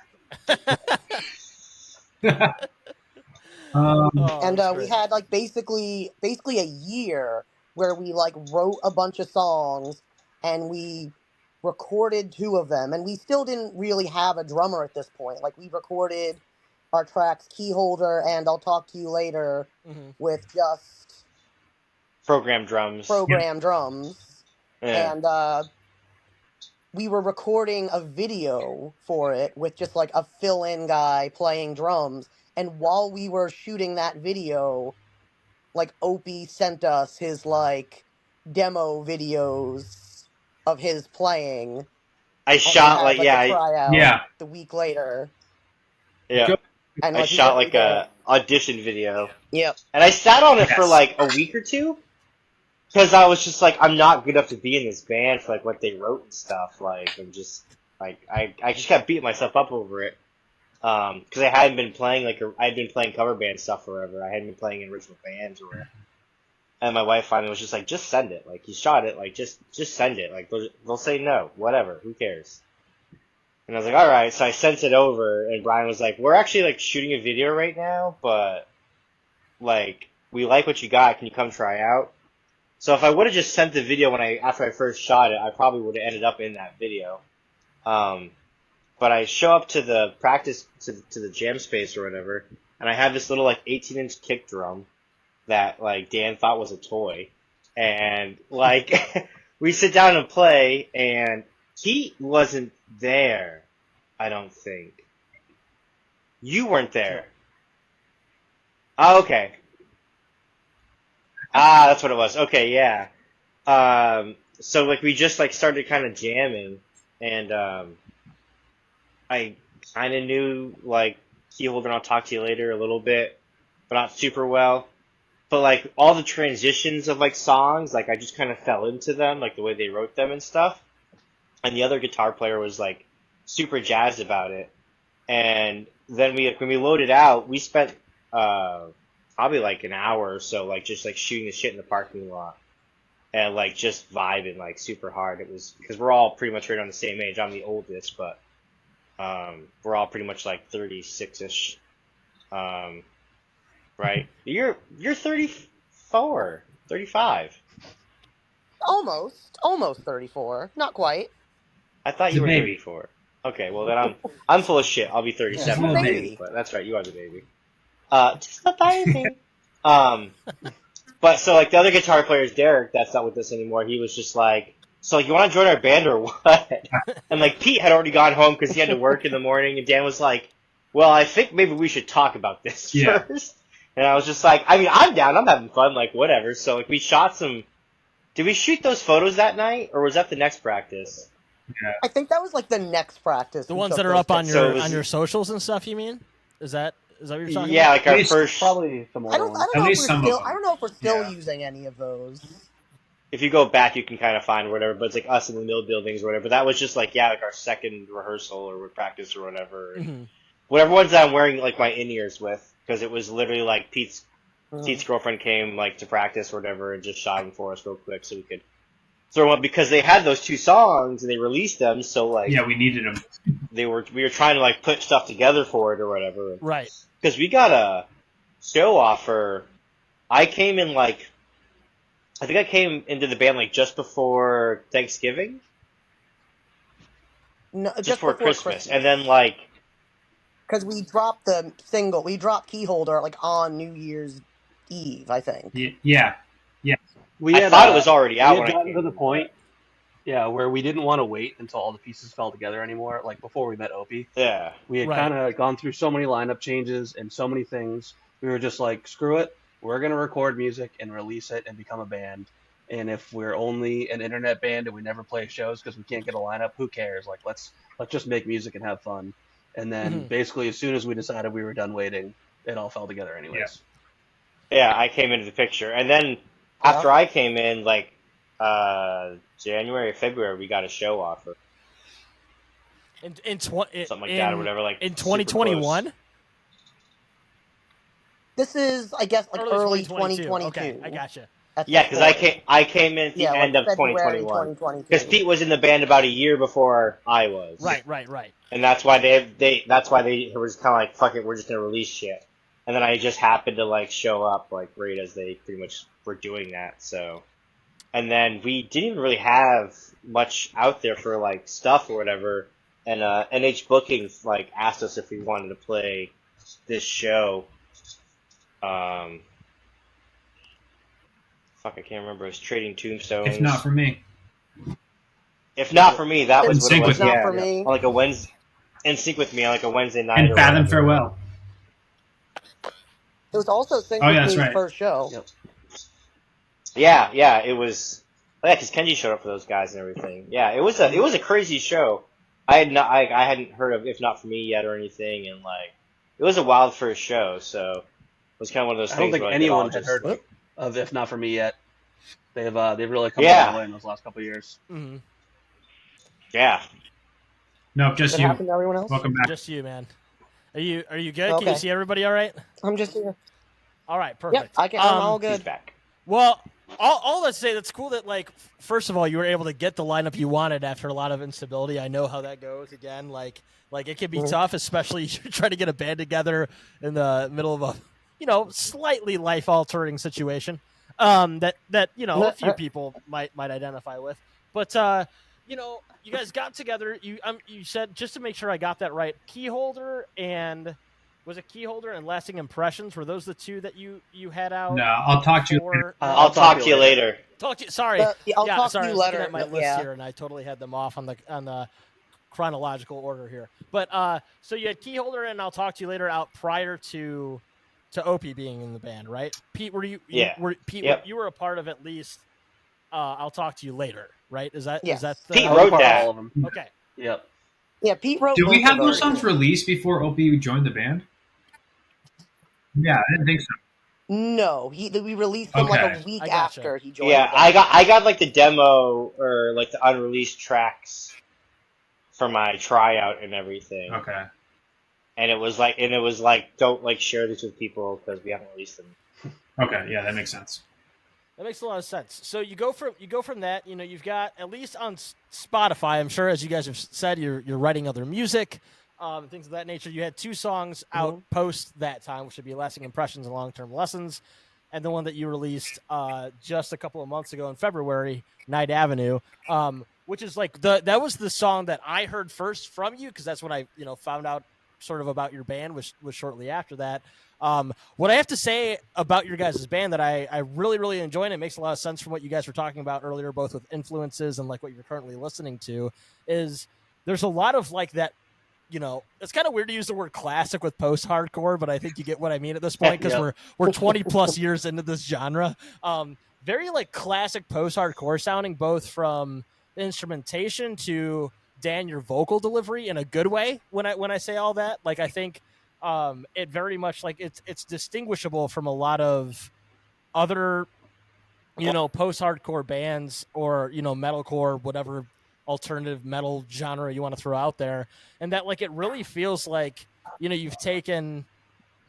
And that's we great. had like basically a year where we like wrote a bunch of songs and we recorded 2 of them, and we still didn't really have a drummer at this point. Like we recorded our tracks Keyholder and I'll Talk to You Later Mhm. with just Program drums. program drums. Yeah. And we were recording a video for it with just like a fill-in guy playing drums. And while we were shooting that video, like Opie sent us his like demo videos of his playing. I And shot we like had, yeah, a tryout Yeah. the week later. yeah. And I like, shot we like a audition video, Yep. and I sat on it for Yes. like a week or two, because I was just like, I'm not good enough to be in this band for like what they wrote and stuff. Like, I'm just like I just kept beating myself up over it, because I hadn't been playing I'd been playing cover band stuff forever. I hadn't been playing in original bands or whatever. And my wife finally was just like, just send it. Like, you shot it. Like, just send it. Like, they'll say no. Whatever. Who cares? And I was like, all right. So I sent it over, and Bryan was like, we're actually, like, shooting a video right now, but, like, we like what you got. Can you come try out? So if I would have just sent the video after I first shot it, I probably would have ended up in that video. But I show up to the practice, to the jam space or whatever, and I have this little, like, 18-inch kick drum that like Dan thought was a toy, and like we sit down and play, and he wasn't there. I don't think you weren't there. Oh, okay. Ah, that's what it was. Okay, yeah. So like we just like started kind of jamming, and I kind of knew like Keyholder and I'll talk to you later a little bit, but not super well. But like all the transitions of like songs, like I just kind of fell into them, like the way they wrote them and stuff. And the other guitar player was like super jazzed about it. And then when we loaded out, we spent probably like an hour or so like just like shooting the shit in the parking lot and like just vibing like super hard. It was because we're all pretty much right on the same age. I'm the oldest, but we're all pretty much like 36ish. Right? You're 34, 35. Almost 34. Not quite. I thought He's you a were baby. 34. Okay, well then I'm full of shit. I'll be 37 He's a in baby. June, but that's right, you are the baby. Just a baby. But so like the other guitar player is Derek. That's not with us anymore. He was just like, so like, you want to join our band or what? And like Pete had already gone home because he had to work in the morning, and Dan was like, well, I think maybe we should talk about this first. And I was just like, I mean, I'm down. I'm having fun. Like, whatever. So, like, we shot some... Did we shoot those photos that night? Or was that the next practice? I think that was like the next practice. The we ones took that are those up on pictures. your So it was- on your socials and stuff. You mean? Is that what you're talking Yeah, about? like our Least- first... Probably some I older don't ones. know At if least we're some of still. them. I don't know if we're still Yeah. using any of those. If you go back, you can kind of find whatever. But it's like us in the mill buildings or whatever. But that was just like, yeah, like our second rehearsal or practice or whatever. Mhm. Whatever ones that I'm wearing, like, my in-ears with. Because it was literally like Pete's Mhm. girlfriend came like to practice or whatever and just shot them for us real quick so we could throw them up because they had those two songs and they released them. So like Yeah, we needed him. we were trying to like put stuff together for it or whatever. Right. Because we got a show offer. I came in like I think I came into the band like just before Thanksgiving, No, just just before Christmas, and then like because we dropped the single, we dropped Keyholder like on New Year's Eve, I think. Yeah. We I had, thought it was already out we when had I gotten came to the in, point, yeah, where we didn't want to wait until all the pieces fell together anymore. Like before we met Opie, Yeah. we had Right. kind of gone through so many lineup changes and so many things. We were just like, screw it, we're gonna record music and release it and become a band. And if we're only an internet band and we never play shows because we can't get a lineup, who cares? Like let's just make music and have fun. And then Mhm. basically as soon as we decided we were done waiting, it all fell together anyways. Yeah, I came into the picture, and then after I came in, like January or February, we got a show offer, In something like that or whatever. Like in super 2021. This is, I guess, like early 2022. Okay, I gotcha. Yeah, because I came in at the end of February 2021. 2022. Because Pete was in the band about a year before I was. Right. And that's why they was kind of like, fuck it, we're just gonna release shit. And then I just happened to like show up like right as they pretty much were doing that. So, and then we didn't even really have much out there for like stuff or whatever. And NH Bookings like asked us if we wanted to play this show. Fuck, I can't remember. It was Trading Tombstones. If not for me. If not for me, that was In what Sync it was. with Me. Yeah, Not for me. on like a Wednesday. In Sync with Me on like a Wednesday night. And or Fathom whatever. Farewell. It was also Sync Oh, with yeah, that's Me's right. first show. Yep. Yeah, it was. Yeah, because Kenji showed up for those guys and everything. Yeah, it was a crazy show. I hadn't heard of If Not For Me yet or anything, and like it was a wild first show. So it was kind of one of those I things. don't think where, like, anyone it had all heard just- of If Not For Me yet. They've really come Yeah. a long way in those last couple of years. Mm-hmm. Yeah, Nope, just What you. happened to everyone else? Welcome back. Just you, man. Are you good? Can Okay. you see everybody all right? I'm just here. All right, perfect. Yep, I'm all he's good. back. Well, all let's say that's cool that like first of all you were able to get the lineup you wanted after a lot of instability. I know how that goes. Again, like it can be tough, especially you're trying to get a band together in the middle of a slightly life altering situation. That a few people might identify with. But you guys got together. You said, just to make sure I got that right, Keyholder and Was it Keyholder and Lasting Impressions? Were those the two that you had out? No, I'll talk to you. for- I'll talk to you later. Talk to you. Sorry. I'll yeah, talk sorry. to I you was looking later. at my but list yeah. here, and I totally had them off on the chronological order here. But so you had Keyholder and I'll talk to you later out prior to Opie being in the band, right? Pete, were you? Yeah. Pete, Yep. you were a part of at least. I'll talk to you later, right? Is that Yes. the Pete I was wrote part of that. all of them. okay? Yep. Yeah, Pete wrote. Did we both have of those them. songs released before Opie joined the band? Yeah, I didn't think so. No, we released them like Okay. a week I gotcha. after he joined. Yeah, the band. I got like the demo or like the unreleased tracks for my tryout and everything. Okay. And it was like don't like share this with people because we haven't released them. Okay. Yeah, that makes sense. That makes a lot of sense. So you go from that. You know, you've got at least on Spotify. I'm sure, as you guys have said, you're writing other music, things of that nature. You had 2 songs out post that time, which would be "Lasting Impressions" and "Long Term Lessons," and the one that you released just a couple of months ago in February, "Night Avenue," which is like that was the song that I heard first from you because that's when I found out sort of about your band was shortly after that. What I have to say about your guys' band that I really, really enjoy, and it makes a lot of sense from what you guys were talking about earlier, both with influences and like what you're currently listening to, is there's a lot of like that, it's kind of weird to use the word classic with post-hardcore, but I think you get what I mean at this point because we're 20 plus years into this genre. Very like classic post-hardcore sounding, both from the instrumentation to Dan, your vocal delivery in a good way. When I say all that, like I think it very much like it's distinguishable from a lot of other post-hardcore bands or metalcore, whatever alternative metal genre you want to throw out there, and that like it really feels like you've taken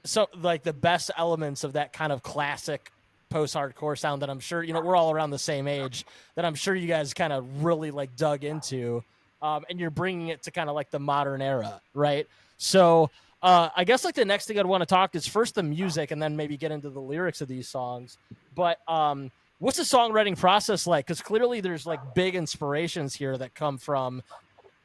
so like the best elements of that kind of classic post-hardcore sound that I'm sure we're all around the same age, that I'm sure you guys kind of really like dug into, and you're bringing it to kind of like the modern era, right? So I guess like the next thing I'd want to talk is first the music and then maybe get into the lyrics of these songs. But what's the songwriting process like? Because clearly there's like big inspirations here that come from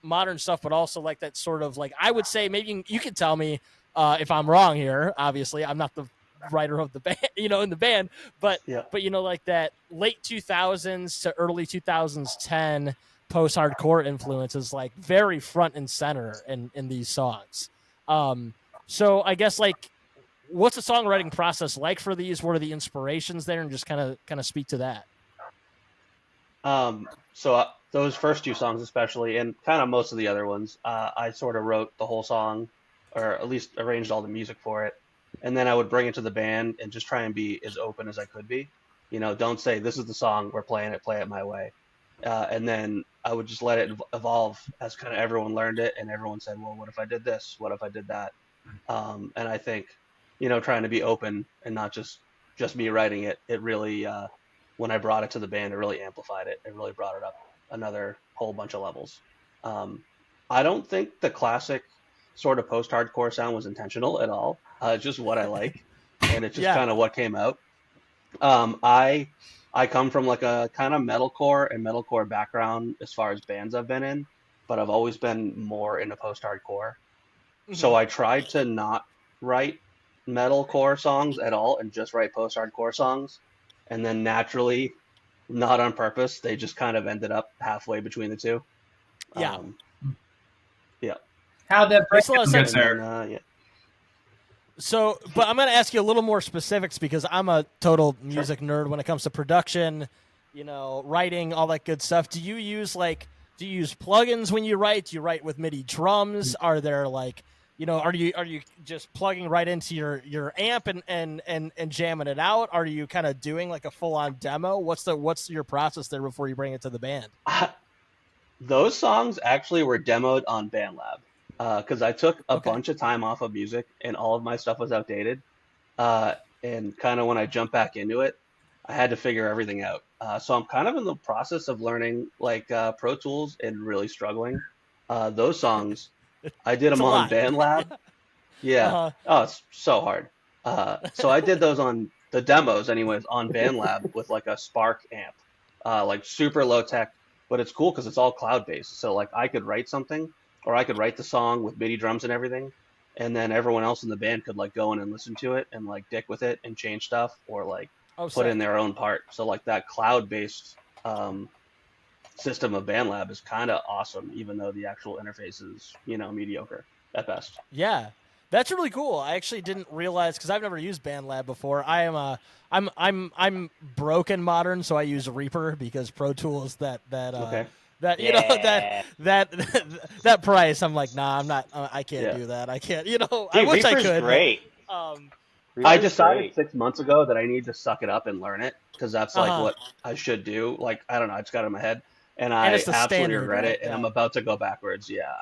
modern stuff, but also like that sort of like, I would say, maybe you could tell me if I'm wrong here. Obviously, I'm not the writer of the band, in the band, but like that late 2000s to early 2010 post-hardcore influence is like very front and center in these songs. So I guess like, what's the songwriting process like for these? What are the inspirations there, and just kind of speak to that. So those first 2 songs especially, and kind of most of the other ones, I sort of wrote the whole song, or at least arranged all the music for it, and then I would bring it to the band and just try and be as open as I could be. Don't say this is the song, we're playing it, play it my way. And then I would just let it evolve as kind of everyone learned it, and everyone said, well, what if I did this? What if I did that? And I think, trying to be open and not just me writing it, it really, when I brought it to the band, it really amplified it. It really brought it up another whole bunch of levels. I don't think the classic sort of post-hardcore sound was intentional at all. It's just what I like, and it's just kind of what came out. I come from like a kind of metalcore and metalcore background as far as bands I've been in, but I've always been more into post-hardcore. Mm-hmm. So I tried to not write metalcore songs at all and just write post-hardcore songs. And then naturally, not on purpose, they just kind of ended up halfway between the two. Yeah. How'd that break Makes a lot of get sense. there? So, but I'm going to ask you a little more specifics because I'm a total music nerd when it comes to production, writing, all that good stuff. Do you use plugins when you write? Do you write with MIDI drums? Are there like, are you just plugging right into your amp and jamming it out? Are you kind of doing like a full on demo? What's your process there before you bring it to the band? Those songs actually were demoed on BandLab. Because I took a bunch of time off of music and all of my stuff was outdated. And kind of when I jumped back into it, I had to figure everything out. So I'm kind of in the process of learning like Pro Tools and really struggling. Those songs, I did them on BandLab. Yeah. Uh-huh. Oh, it's so hard. So I did those on the demos anyways on BandLab with like a Spark amp, like super low tech, but it's cool because it's all cloud based. So like I could write something, or I could write the song with MIDI drums and everything, and then everyone else in the band could like go in and listen to it and like dick with it and change stuff or like put in their own part. So like that cloud-based system of BandLab is kind of awesome, even though the actual interface is, you know, mediocre at best. Yeah, that's really cool. I actually didn't realize because I've never used BandLab before. I'm broken modern, so I use Reaper because Pro Tools Okay. that you know that price. I'm like, nah, I'm not. I can't do that. I can't. You know, I Dude, wish Reaper's I could. great. But, I Reaper's decided great. 6 months ago that I need to suck it up and learn it because that's like Uh-huh. what I should do. Like, I don't know, I just got it in my head, and And I it's the absolutely standard, regret right? it, and Yeah. I'm about to go backwards. Yeah,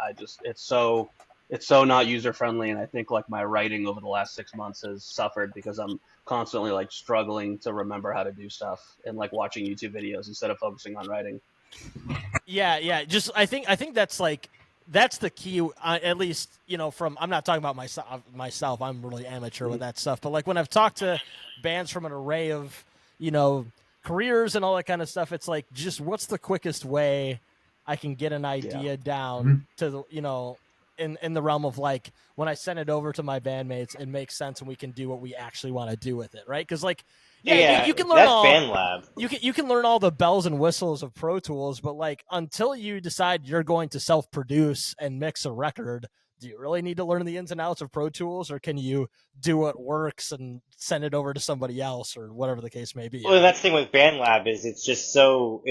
it's so not user friendly, and I think like my writing over the last 6 months has suffered because I'm constantly like struggling to remember how to do stuff and like watching YouTube videos instead of focusing on writing. Yeah. Just I think that's like that's the key. At least you know from I'm not talking about myself. I'm really amateur with that stuff. But like when I've talked to bands from an array of careers and all that kind of stuff, it's like just what's the quickest way I can get an idea down to the in the realm of like when I send it over to my bandmates, it makes sense and we can do what we actually want to do with it, right? Because like you can learn that's all BandLab. you can learn all the bells and whistles of Pro Tools, but like until you decide you're going to self-produce and mix a record, do you really need to learn the ins and outs of Pro Tools, or can you do what works and send it over to somebody else, or whatever the case may be? Well, that's the thing with BandLab is it's so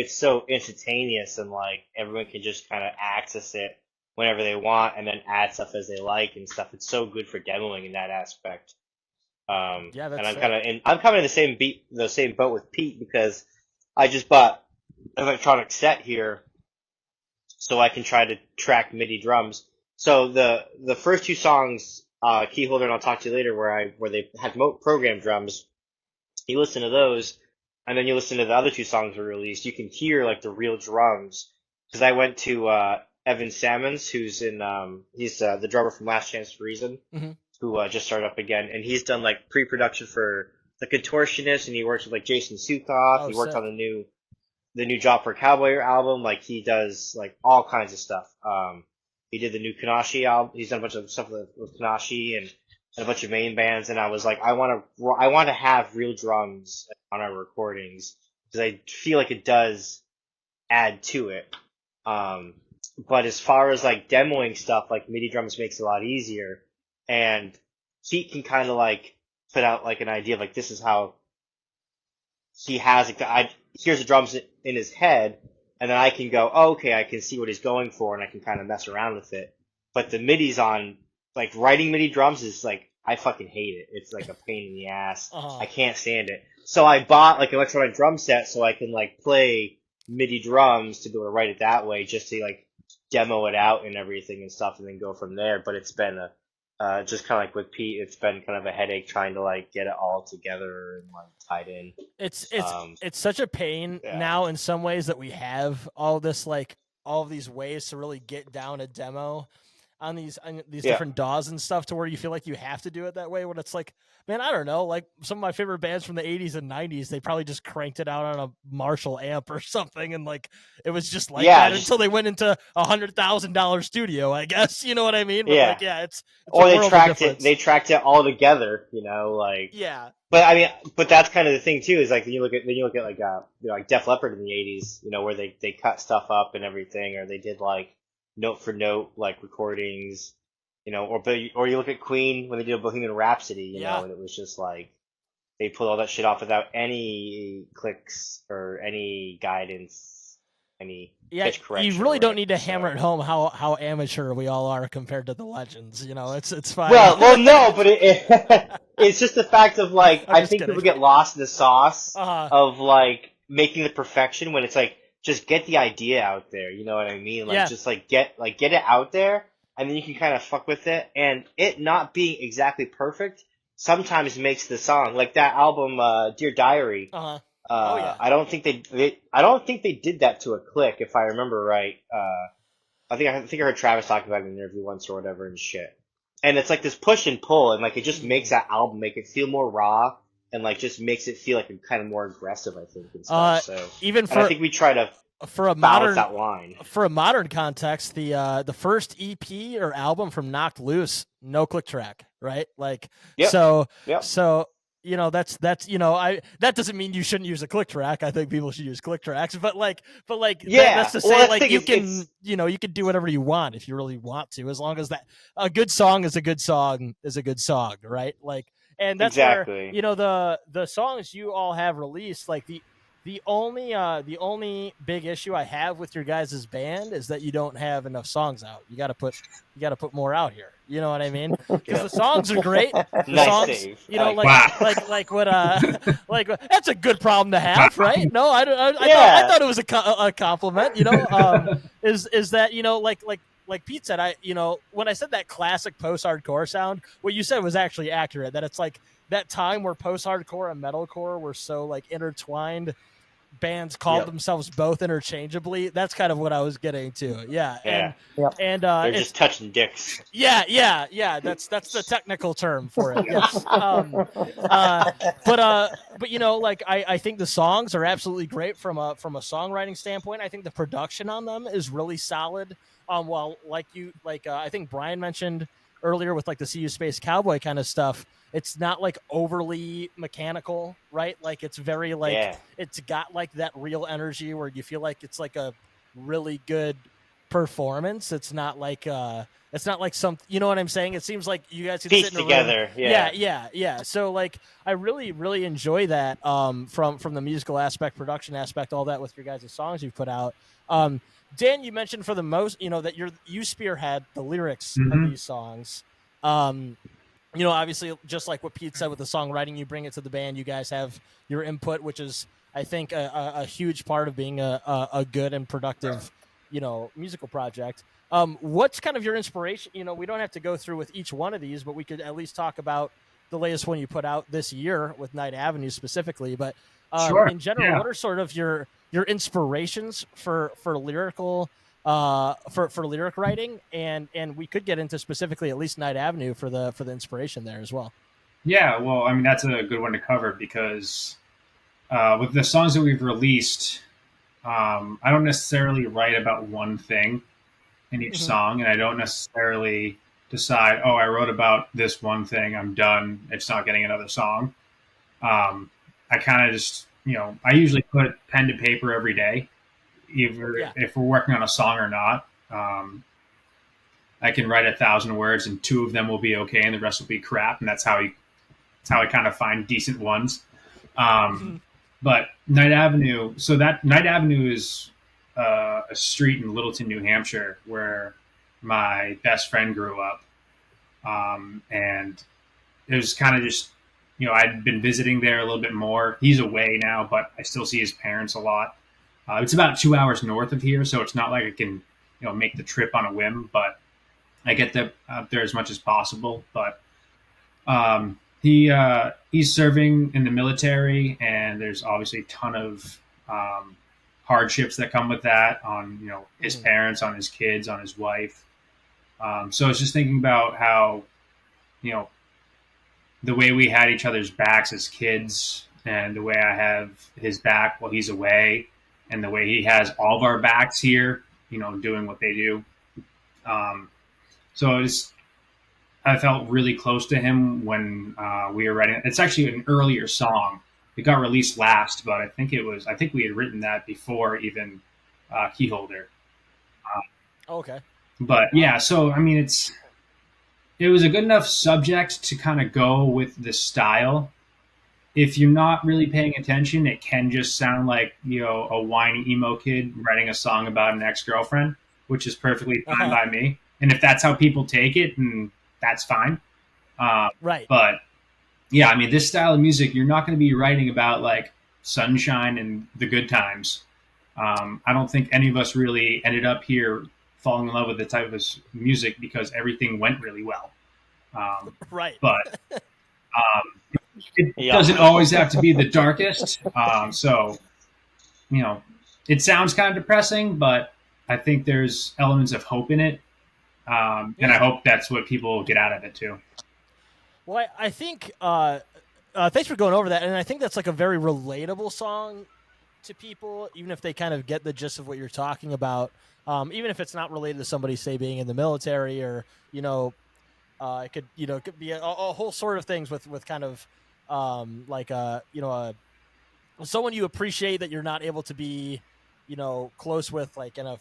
instantaneous and like everyone can just kind of access it whenever they want and then add stuff as they like and stuff. It's so good for demoing in that aspect. Yeah, that's and I'm sick. kind of in the same boat with Pete because I just bought an electronic set here so I can try to track MIDI drums. So the first two songs, Keyholder and I'll talk to you later, where they had program drums, you listen to those, and then you listen to the other two songs we released. You can hear like the real drums. Because I went to Evan Sammons, who's he's the drummer from Last Chance for Reason, who just started up again, and he's done like pre-production for The Contortionist, and he works with like Jason Sukoff. He worked on the new Job for Cowboy album. Like he does like all kinds of stuff. He did the new Kanashi album. He's done a bunch of stuff with Kanashi and a bunch of main bands. And I was like, I want to have real drums on our recordings because I feel like it does add to it. But as far as like demoing stuff, like MIDI drums makes it a lot easier, and Pete can kind of like put out like an idea of like this is how he has it. Here's the drums in his head, and then I can go, oh, okay, I can see what he's going for, and I can kind of mess around with it. But the MIDI's on like writing MIDI drums is like I fucking hate it. It's like a pain in the ass. I can't stand it. So I bought like an electronic drum set so I can like play MIDI drums to be able to write it that way, just to like demo it out and everything and stuff, and then go from there. But it's been just kind of like with Pete, it's been kind of a headache trying to like get it all together and like tied in. It's such a pain now in some ways that we have all this like all of these ways to really get down a demo on these different DAWs and stuff to where you feel like you have to do it that way when it's like, man, I don't know, like some of my favorite bands from the 80s and 90s, they probably just cranked it out on a Marshall amp or something, and like it was just like that until they went into $100,000 studio, I guess. You know what I mean? But like, it's or they tracked it all together, you know, like But I mean, but that's kind of the thing too. Is like when you look at like like Def Leppard in the '80s, you know, where they cut stuff up and everything, or they did like note for note like recordings, you know, or you look at Queen when they did a Bohemian Rhapsody, you know, and it was just like they pulled all that shit off without any clicks or any guidance, any pitch correction. You really don't need to hammer it home how amateur we all are compared to the legends. You know, it's fine. Well, no, but it's just the fact of like I think people get lost in the sauce of like making the perfection when it's like just get the idea out there. You know what I mean? Like just like get it out there, and then you can kind of fuck with it. And it not being exactly perfect sometimes makes the song, like that album Dear Diary. I don't think they did that to a click, if I remember right. I think I heard Travis talking about it in an interview once or whatever and shit. And it's like this push and pull, and like it just makes that album make it feel more raw, and like just makes it feel like kind of more aggressive, I think, and stuff. So I think we try to balance that line. For a modern context, the first EP or album from Knocked Loose no click track, right? Like, Yep. so, Yep. so, that's, that doesn't mean you shouldn't use a click track. I think people should use click tracks, but Yeah. that's to Well, say, that's the like, thing, you it's can, you can do whatever you want if you really want to, as long as that a good song is a good song is a good song, right? Like, and that's where, exactly. the songs you all have released, like the only big issue I have with your guys' band is that you don't have enough songs out. You got to put more out here. You know what I mean? Because the songs are great. The Nice songs, save. Wow. like what that's a good problem to have, right? No, I Yeah. thought it was a compliment. Is that like Pete said, when I said that classic post-hardcore sound, what you said was actually accurate. That it's like that time where post-hardcore and metalcore were so like intertwined. Bands called Yep. themselves both interchangeably. That's kind of what I was getting to. Yeah, Yeah. and They're it's just touching dicks. yeah. That's the technical term for it. Yes. But I think the songs are absolutely great from a songwriting standpoint. I think the production on them is really solid. Well, I think Bryan mentioned earlier with like the CU Space Cowboy kind of stuff. It's not like overly mechanical, right? Like it's very like Yeah. it's got like that real energy where you feel like it's like a really good performance. It's not like some, you know what I'm saying? It seems like you guys can Pieced sit in a room. together. Yeah. Yeah. So like I really, really enjoy that from the musical aspect, production aspect, all that with your guys' songs you've put out. Dan, you mentioned for the most, that you spearhead the lyrics of Mhm. these songs. Obviously, just like what Pete said with the songwriting, you bring it to the band. You guys have your input, which is, I think, a huge part of being a good and productive, musical project. What's kind of your inspiration? We don't have to go through with each one of these, but we could at least talk about the latest one you put out this year with Night Avenue specifically. But Sure. in general, Yeah. what are sort of your inspirations for lyrical? For lyric writing, and we could get into specifically at least Night Avenue for the inspiration there as well. Yeah. Well, I mean, that's a good one to cover because with the songs that we've released, I don't necessarily write about one thing in each Mhm. song, and I don't necessarily decide, oh, I wrote about this one thing, I'm done. It's not getting another song. I kind of just, I usually put pen to paper every day, either Yeah. if we're working on a song or not. I can write 1,000 words, and 2 of them will be okay, and the rest will be crap, and that's how I kind of find decent ones. But Night Avenue, so that Night Avenue is a street in Littleton, New Hampshire, where my best friend grew up, and it was kind of just, I'd been visiting there a little bit more. He's away now, but I still see his parents a lot. It's about 2 hours north of here, so it's not like I can, make the trip on a whim, but I get up there as much as possible. But he's serving in the military, and there's obviously a ton of hardships that come with that on his parents, on his kids, on his wife. So I was just thinking about how the way we had each other's backs as kids, and the way I have his back while he's away, and the way he has all of our backs here, doing what they do. So I felt really close to him when we were writing. It's actually an earlier song. It got released last, but I think we had written that before even Keyholder. Okay. But yeah, so I mean, it was a good enough subject to kind of go with the style. If you're not really paying attention, it can just sound like a whiny emo kid writing a song about an ex-girlfriend, which is perfectly fine by me. And if that's how people take it, then that's fine. Right. But yeah, I mean, this style of music, you're not going to be writing about like sunshine and the good times. I don't think any of us really ended up here falling in love with the type of music because everything went really well. Right. But it doesn't always have to be the darkest. So, it sounds kind of depressing, but I think there's elements of hope in it. And I hope that's what people get out of it too. Well, I think thanks for going over that, and I think that's like a very relatable song to people, even if they kind of get the gist of what you're talking about. Even if it's not related to somebody, say, being in the military or It could, it could be a whole sort of things with kind of someone you appreciate that you're not able to be, close with, like in a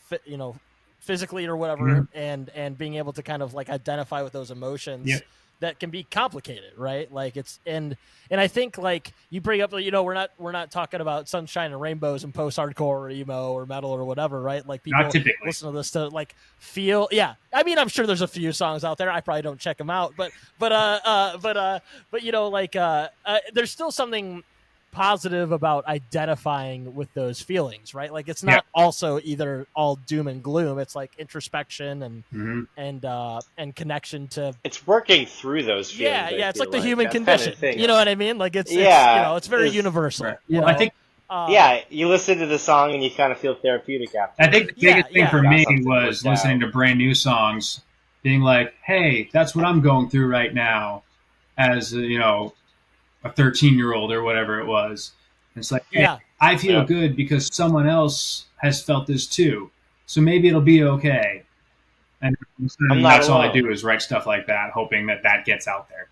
physically or whatever, Mhm. and being able to kind of like identify with those emotions. Yep. That can be complicated, right? Like it's and I think like you bring up, we're not talking about sunshine and rainbows and post-hardcore or emo or metal or whatever, right? Like people Not typically. listen to this to like feel, yeah. I mean, I'm sure there's a few songs out there. I probably don't check them out, but there's still something positive about identifying with those feelings, right? Like it's not also either all doom and gloom. It's like introspection and connection to. It's working through those feelings. Yeah, it's feel like the human that condition. Kind of You know what I mean? Like it's it's very universal. Right. You Well, know? I think you listen to the song and you kind of feel therapeutic after. I think the biggest thing for me Something was worked listening out. to brand new songs, being like, "Hey, that's what I'm going through right now," as a 13-year-old or whatever it was. It's like, hey, I feel good because someone else has felt this too, so maybe it'll be okay. And that's all I do is write stuff like that, hoping that gets out there.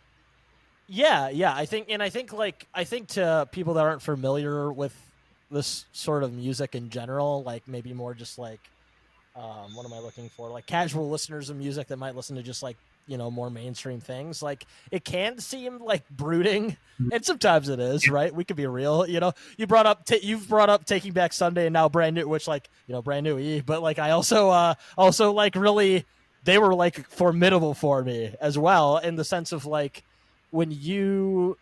Yeah. I think to people that aren't familiar with this sort of music in general, like maybe more just like, what am I looking for? Like casual listeners of music that might listen to just like, more mainstream things. Like it can seem like brooding, and sometimes it is, right? We could be real. You've brought up Taking Back Sunday and now Brand New, which like, Brand New but like I also like really, they were like formidable for me as well, in the sense of like when you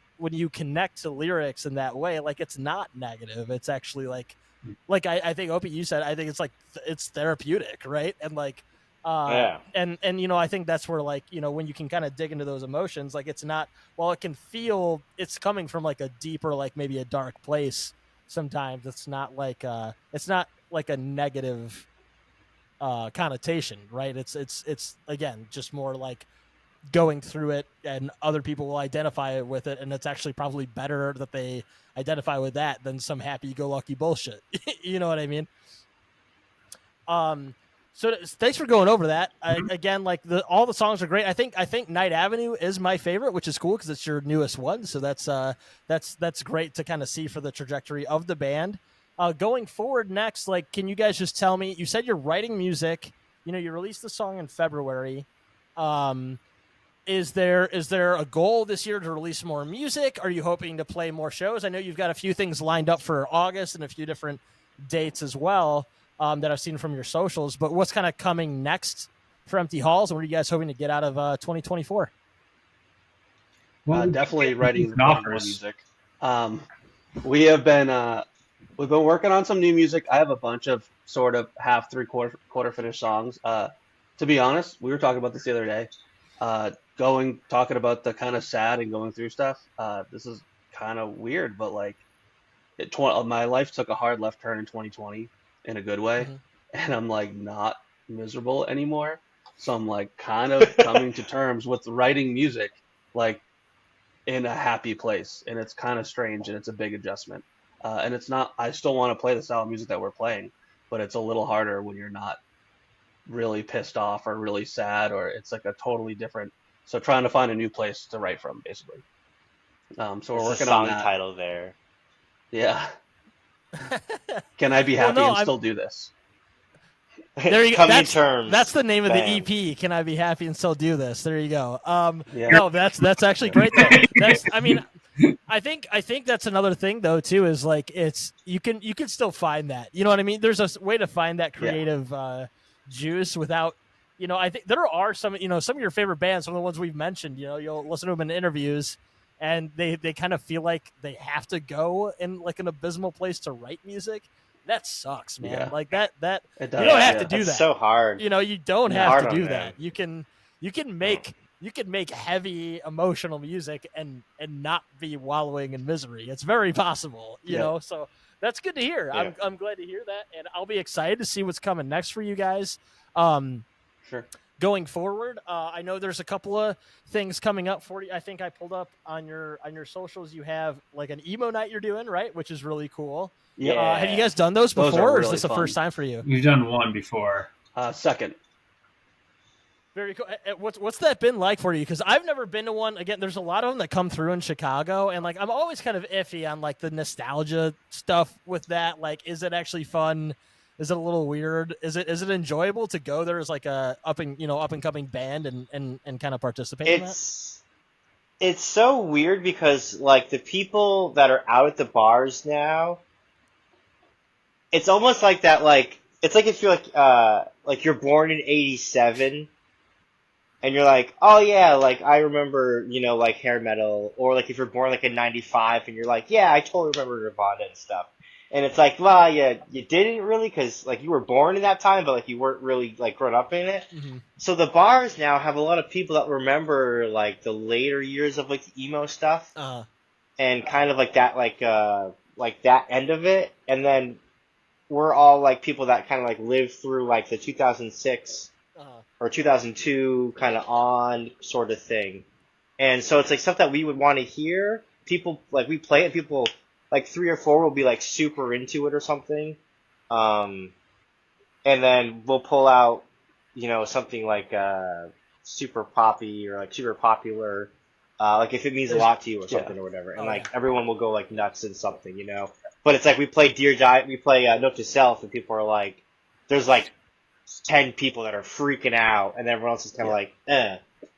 connect to lyrics in that way, like it's not negative. It's actually like I think Opie, you said, I think it's like it's therapeutic, right? And like and I think that's where like when you can kind of dig into those emotions, like it's not, while it can feel it's coming from like a deeper, like maybe a dark place, sometimes it's not like a negative connotation, right? It's again just more like going through it, and other people will identify with it, and it's actually probably better that they identify with that than some happy-go-lucky bullshit. You know what I mean? So thanks for going over that. Again, like all the songs are great. I think Night Avenue is my favorite, which is cool because it's your newest one. So that's great to kind of see for the trajectory of the band. Going forward next, like, can you guys just tell me? You said you're writing music. You released the song in February. Is there a goal this year to release more music? Are you hoping to play more shows? I know you've got a few things lined up for August and a few different dates as well. That I've seen from your socials, but what's kind of coming next for Empty Halls, and what are you guys hoping to get out of 2024? Well, definitely writing more music. We've been working on some new music. I have a bunch of sort of half, three-quarter finished songs. To be honest, we were talking about this the other day. Talking about the kind of sad and going through stuff. This is kind of weird, but like, my life took a hard left turn in 2020. In a good way, and I'm like not miserable anymore, so I'm like kind of coming to terms with writing music like in a happy place, and it's kind of strange, and it's a big adjustment, and it's not, I still want to play the style of music that we're playing, but it's a little harder when you're not really pissed off or really sad, or it's like a totally different, so trying to find a new place to write from, basically. So we're working on that. Title there. Yeah. Can I be happy and still do this? There you go. That's the name of the EP. Can I be happy and still do this? There you go. No, that's actually great though. I think that's another thing though too, is like you can still find that. You know what I mean? There's a way to find that creative juice without, I think there are some of your favorite bands, some of the ones we've mentioned, you'll listen to them in interviews, and they kind of feel like they have to go in like an abysmal place to write music. That sucks, man. Yeah. Like that you don't have to do that. It's so hard. You don't have to do that. You can make heavy emotional music and not be wallowing in misery. It's very possible, you know. So that's good to hear. Yeah. I'm glad to hear that, and I'll be excited to see what's coming next for you guys. Sure. Going forward, I know there's a couple of things coming up for you. I think I pulled up on your socials. You have like an emo night you're doing, right? Which is really cool. Yeah. Have you guys done those before, or is this the first time for you? We've done one before. Second. Very cool. What's that been like for you? Because I've never been to one. Again, there's a lot of them that come through in Chicago, and like I'm always kind of iffy on like the nostalgia stuff with that. Like, is it actually fun? Is it a little weird? Is it enjoyable to go there as like a up and coming band and kind of participate in that? It's so weird because like the people that are out at the bars now, it's almost like that. Like it's like if you're like you're born in '87. And you're like, oh yeah, like I remember, like hair metal, or like if you're born like in '95, and you're like, yeah, I totally remember Nirvana and stuff. And it's like, well, yeah, you didn't really, because like you were born in that time, but like you weren't really like grown up in it. Mm-hmm. So the bars now have a lot of people that remember like the later years of like the emo stuff, and kind of like that end of it. And then we're all like people that kind of like lived through like the 2006. Or 2002 kind of on sort of thing. And so it's like stuff that we would want to hear. People, like we play it, people, like 3 or 4 will be like super into it or something. And then we'll pull out, something like super poppy or like super popular, like if it means a lot to you or something or whatever. And like everyone will go like nuts in something, But it's like we play we play Note to Self, and people are like, there's like 10 people that are freaking out, and everyone else is kind of like,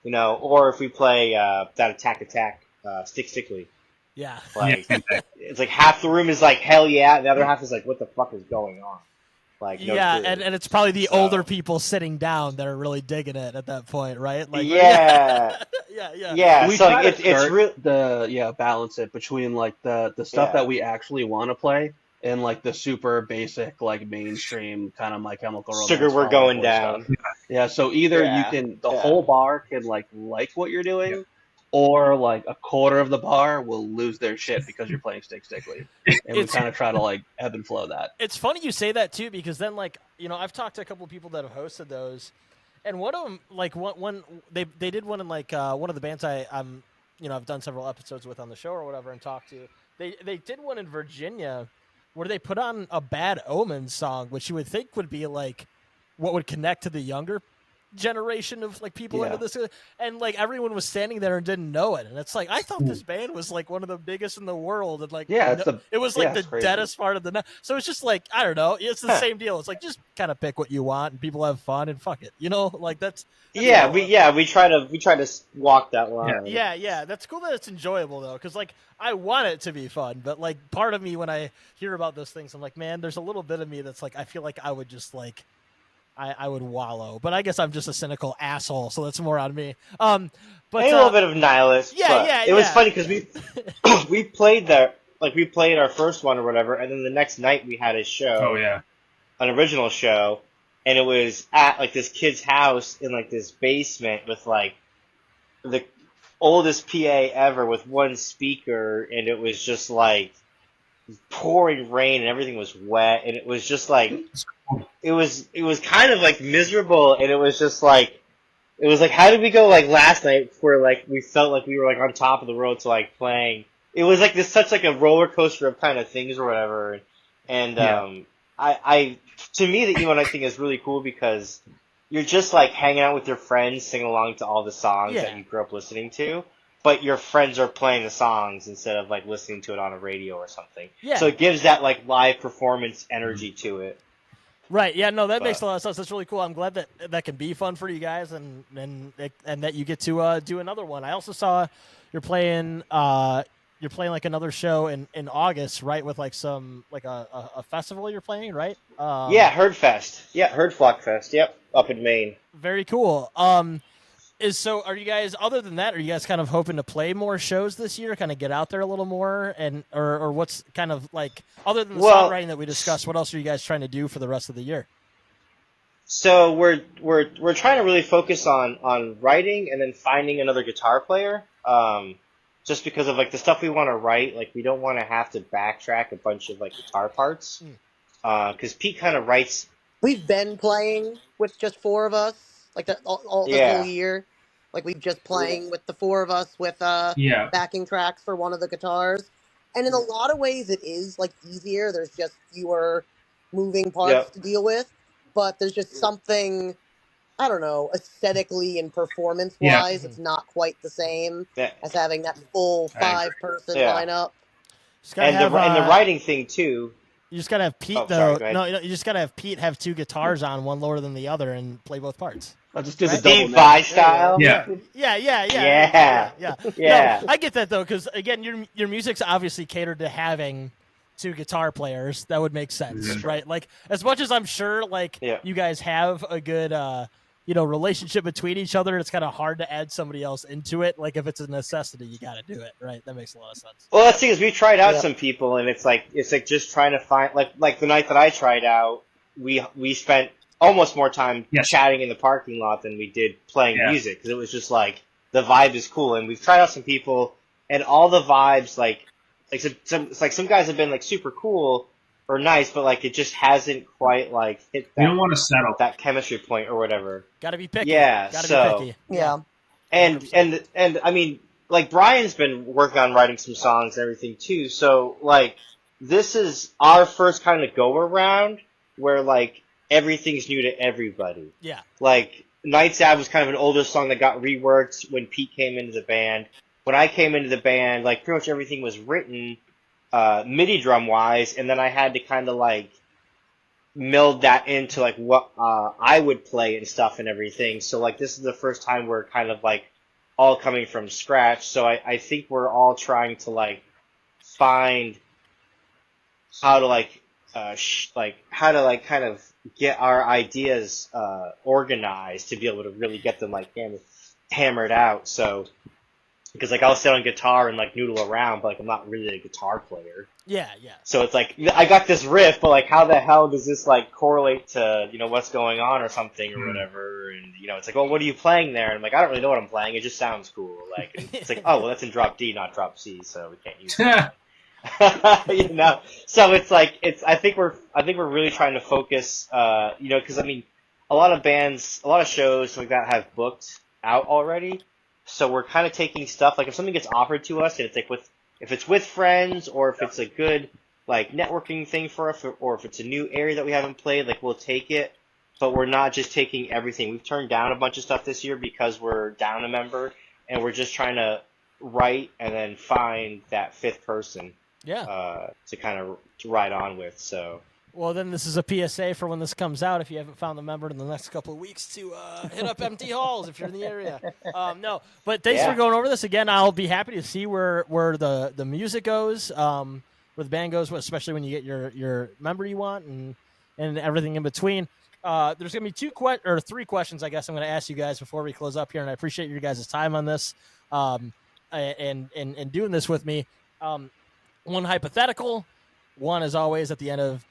or if we play that Attack, Stickly. Yeah. Like, it's like half the room is like, hell yeah, and the other half is like, what the fuck is going on? Like, no clue. and it's probably the older people sitting down that are really digging it at that point, right? Like, yeah. yeah. We so try like, it's real balance it between like the stuff that we actually want to play, and like the super basic, like mainstream kind of My Chemical Romance. Sugar, we're going down. Stuff. Yeah, so either you can, the whole bar can like what you're doing, or like a quarter of the bar will lose their shit because you're playing Stickly. And we kind of try to like ebb and flow that. It's funny you say that too, because then like, I've talked to a couple of people that have hosted those, and one of them, like one they did one in like one of the bands I'm I've done several episodes with on the show or whatever and talked to. They did one in Virginia where they put on a Bad Omens song, which you would think would be like what would connect to the younger generation of like people into this, and like everyone was standing there and didn't know it, and it's like I thought this band was like one of the biggest in the world, and like it was like the deadest part of the night. So it's just like, I don't know, it's the same deal. It's like just kind of pick what you want and people have fun and fuck it, like that's we try to walk that line. Yeah, that's cool that it's enjoyable though, because like I want it to be fun, but like part of me when I hear about those things, I'm like, man, there's a little bit of me that's like, I feel like I would just like I would wallow, but I guess I'm just a cynical asshole, so that's more on me. But a little bit of nihilist. It was funny because we played there, like we played our first one or whatever, and then the next night we had a show. Oh yeah, an original show, and it was at like this kid's house in like this basement with like the oldest PA ever with one speaker, and it was just like pouring rain and everything was wet, and it was just like it was kind of like miserable, and it was just like how did we go like last night where like we felt like we were like on top of the world to like playing. It was like this such like a roller coaster of kind of things or whatever, and I to me the emo night thing is really cool because you're just like hanging out with your friends, singing along to all the songs that you grew up listening to. But your friends are playing the songs instead of like listening to it on a radio or something. Yeah. So it gives that like live performance energy to it. Right. Yeah. No, that makes a lot of sense. That's really cool. I'm glad that can be fun for you guys, and that you get to do another one. I also saw you're playing like another show in August, right? With like some like a festival you're playing, right? Herd Fest. Yeah, Herd Flock Fest. Yep, up in Maine. Very cool. Are you guys, other than that, are you guys kind of hoping to play more shows this year, kind of get out there a little more, and or what's kind of like, other than the songwriting that we discussed, what else are you guys trying to do for the rest of the year? So we're trying to really focus on writing and then finding another guitar player. Just because of like the stuff we want to write, like we don't want to have to backtrack a bunch of like guitar parts. Because Pete kind of writes. We've been playing with just 4 of us, like the whole year. Like we've just playing with the 4 of us with backing tracks for one of the guitars. And in a lot of ways it is like easier. There's just fewer moving parts to deal with. But there's just something I don't know, aesthetically and performance Yeah. wise, it's not quite the same Yeah. as having that full I agree. 5-person Yeah. lineup. Just gotta And have, the writing thing too. you just gotta have Pete Oh, though. sorry, go ahead. No, you just gotta have Pete have 2 guitars on, one lower than the other, and play both parts. I'll just do the Right? double Steve neck. Vai style. Yeah. Yeah. Yeah. No, I get that though, because again, your music's obviously catered to having 2 guitar players. That would make sense, right? Like, as much as I'm sure, like, Yeah. you guys have a good, relationship between each other, it's kind of hard to add somebody else into it. Like, if it's a necessity, you got to do it, right? That makes a lot of sense. Well, that's the thing is we tried out Yeah. some people, and it's like just trying to find like the night that I tried out, we spent almost more time Yes. chatting in the parking lot than we did playing Yeah. music because it was just like the vibe is cool, and we've tried out some people, and all the vibes like some guys have been like super cool or nice, but like it just hasn't quite like hit You don't that, want to settle. that chemistry point or whatever. Got to be picky. Yeah, Got to so- be picky. Yeah. And I mean, like Bryan's been working on writing some songs and everything too. So like, this is our first kind of go around where like everything's new to everybody. Yeah. Like Night's Ab was kind of an older song that got reworked when Pete came into the band. When I came into the band, like pretty much everything was written MIDI drum wise, and then I had to kind of like meld that into like what I would play and stuff and everything. So like this is the first time we're kind of like all coming from scratch. So I think we're all trying to like find how to like how to like kind of get our ideas organized to be able to really get them like hammered out. So because like I'll sit on guitar and like noodle around, but like I'm not really a guitar player. Yeah. So it's like I got this riff, but like how the hell does this like correlate to what's going on or something or whatever? And it's like, oh, what are you playing there? And I'm like, I don't really know what I'm playing. It just sounds cool. Like and it's like, oh, well, that's in drop D, not drop C, so we can't use it. So it's like I think we're really trying to focus, because I mean, a lot of bands, a lot of shows like that have booked out already. So we're kind of taking stuff like if something gets offered to us and it's like if it's with friends or if it's a good like networking thing for us or if it's a new area that we haven't played, like we'll take it. But we're not just taking everything. We've turned down a bunch of stuff this year because we're down a member and we're just trying to write and then find that 5th person. Yeah. To kind of ride on with. So. Well, then this is a PSA for when this comes out. If you haven't found the member in the next couple of weeks, to hit up Empty Halls if you're in the area. No, but thanks for going over this again. I'll be happy to see where the music goes, where the band goes, especially when you get your member you want and everything in between. There's gonna be 3 questions, I guess, I'm gonna ask you guys before we close up here, and I appreciate your guys' time on this and doing this with me. One hypothetical, one is always at the end of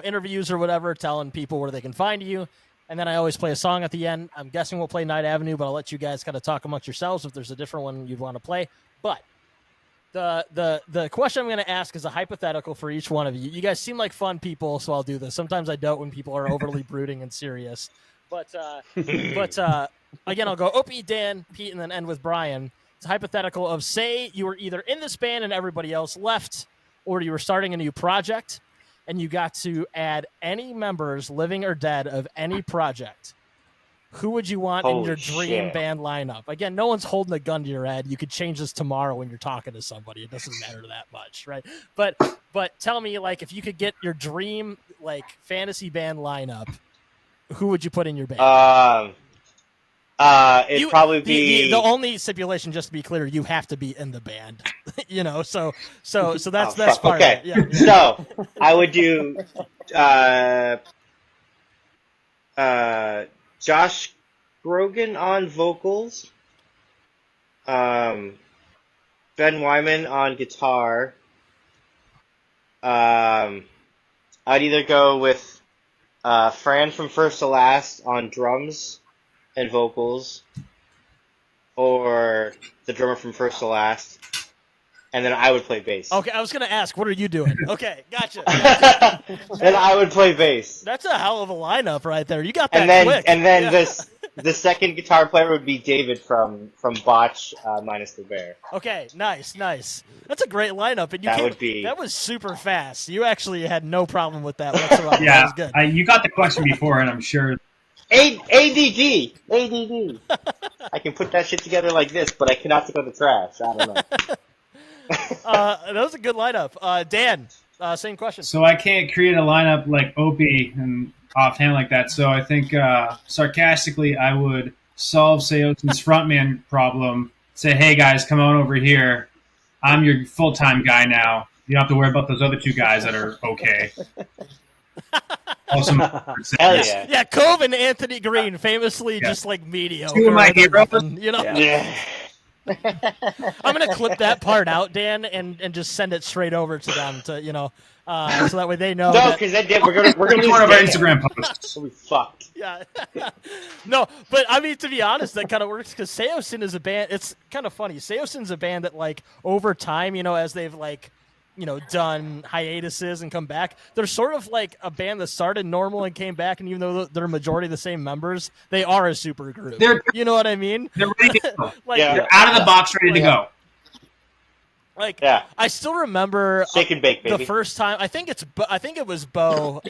interviews or whatever, telling people where they can find you. And then I always play a song at the end. I'm guessing we'll play Night Avenue, but I'll let you guys kind of talk amongst yourselves if there's a different one you'd want to play. But the question I'm going to ask is a hypothetical for each one of you. You guys seem like fun people, so I'll do this. Sometimes I don't when people are overly brooding and serious. But again, I'll go Opie, Dan, Pete, and then end with Bryan. It's a hypothetical of, say you were either in this band and everybody else left, or you were starting a new project, and you got to add any members, living or dead, of any project. Who would you want in your dream band lineup? Again, no one's holding a gun to your head. You could change this tomorrow when you're talking to somebody. It doesn't matter that much, right? But tell me, like, if you could get your dream, like, fantasy band lineup, who would you put in your band? It'd probably be the only stipulation, just to be clear, you have to be in the band. So that's part okay. of it. Yeah. So I would do Josh Grogan on vocals, Ben Wyman on guitar. I'd either go with Fran from First to Last on drums and vocals, or the drummer from First toAst, and then I would play bass. Okay, I was going to ask, what are you doing? Okay, gotcha. And I would play bass. That's a hell of a lineup right there. You got that quick. And then the second guitar player would be David from Botch minus the bear. Okay, nice. That's a great lineup, and that was super fast. You actually had no problem with that whatsoever. Yeah, that was good. you got the question before, and I'm sure ADD. I can put that shit together like this, but I cannot take out the trash. I don't know. That was a good lineup. Dan, same question. So I can't create a lineup like Opie and offhand like that. So I think sarcastically, I would solve Seosin's frontman problem. Say, hey guys, come on over here. I'm your full-time guy now. You don't have to worry about those other two guys that are okay. Awesome. Hell yeah. Yeah, Cove and Anthony Green, famously just like mediocre. Two of my heroes. You know? Yeah. I'm gonna clip that part out, Dan, and just send it straight over to them to so that way they know. No, that, because then we're gonna lose One of our Dan. Instagram posts. So we fucked. yeah. No, but I mean, to be honest, that kind of works because Seosin is a band. It's kind of funny. Seosin's a band that, like, over time, as they've like, done hiatuses and come back, they're sort of like a band that started normal and came back, and even though they're majority the same members, they are a super group. You know what I mean? They're ready to go. Like, Yeah. They're out of the box, ready to go. Like, Yeah. I still remember Shake and bake, baby. the first time. I think it was Bo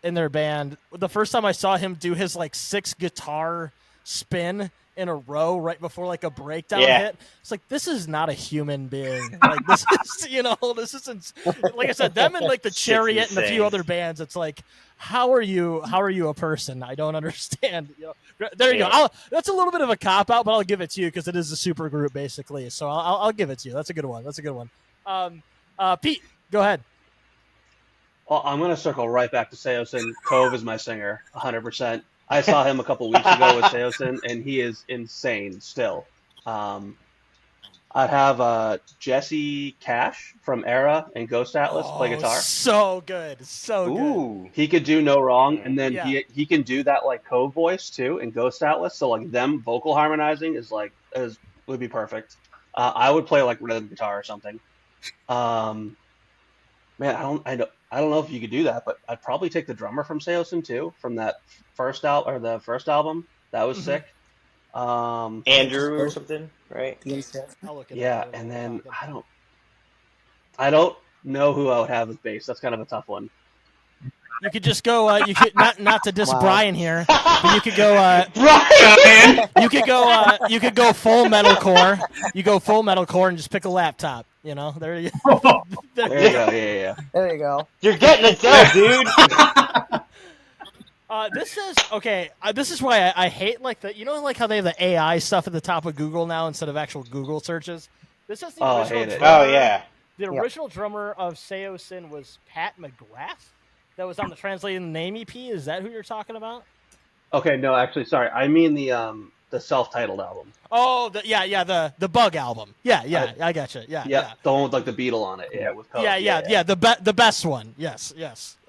in their band. The first time I saw him do his like 6 guitar spin in a row right before like a breakdown hit. It's like, this is not a human being. Like, this is, this isn't, like I said, them and like the Chariot and a few other bands. It's like, how are you a person? I don't understand. There you go. That's a little bit of a cop out, but I'll give it to you because it is a super group basically. So I'll give it to you. That's a good one. Pete, go ahead. Well, I'm going to circle right back to Seosin. Cove is my singer, 100%. I saw him a couple weeks ago with Seosin, and he is insane still. I'd have Jesse Cash from Era and Ghost Atlas play guitar. So good. So good. Ooh. He could do no wrong, and then Yeah. he can do that like Cove voice too in Ghost Atlas. So like them vocal harmonizing would be perfect. I would play like rhythm guitar or something. Man, I don't know if you could do that, but I'd probably take the drummer from Seosin too, from that first album. That was sick. Andrew or something, right? I'll look it Yeah, up. and then I don't know who I would have as bass. That's kind of a tough one. You could just go. You could not to diss Bryan here, but you could go. Bryan! You could go full metalcore. You go full metalcore and just pick a laptop. There you go. There you go. Yeah. There you go. You're getting it done, dude. This is okay. This is why I hate like like how they have the AI stuff at the top of Google now instead of actual Google searches. This is the Oh, I original hate it. drummer. Oh yeah. The original drummer of Seosin was Pat McGrath. That was on the Translating the Name EP. Is that who you're talking about? Okay, no, actually, sorry. I mean the self-titled album. Oh, the Bug album. Yeah, I gotcha. Yeah. The one with like the beetle on it. Yeah, with Cove. Yeah. The best one. Yes.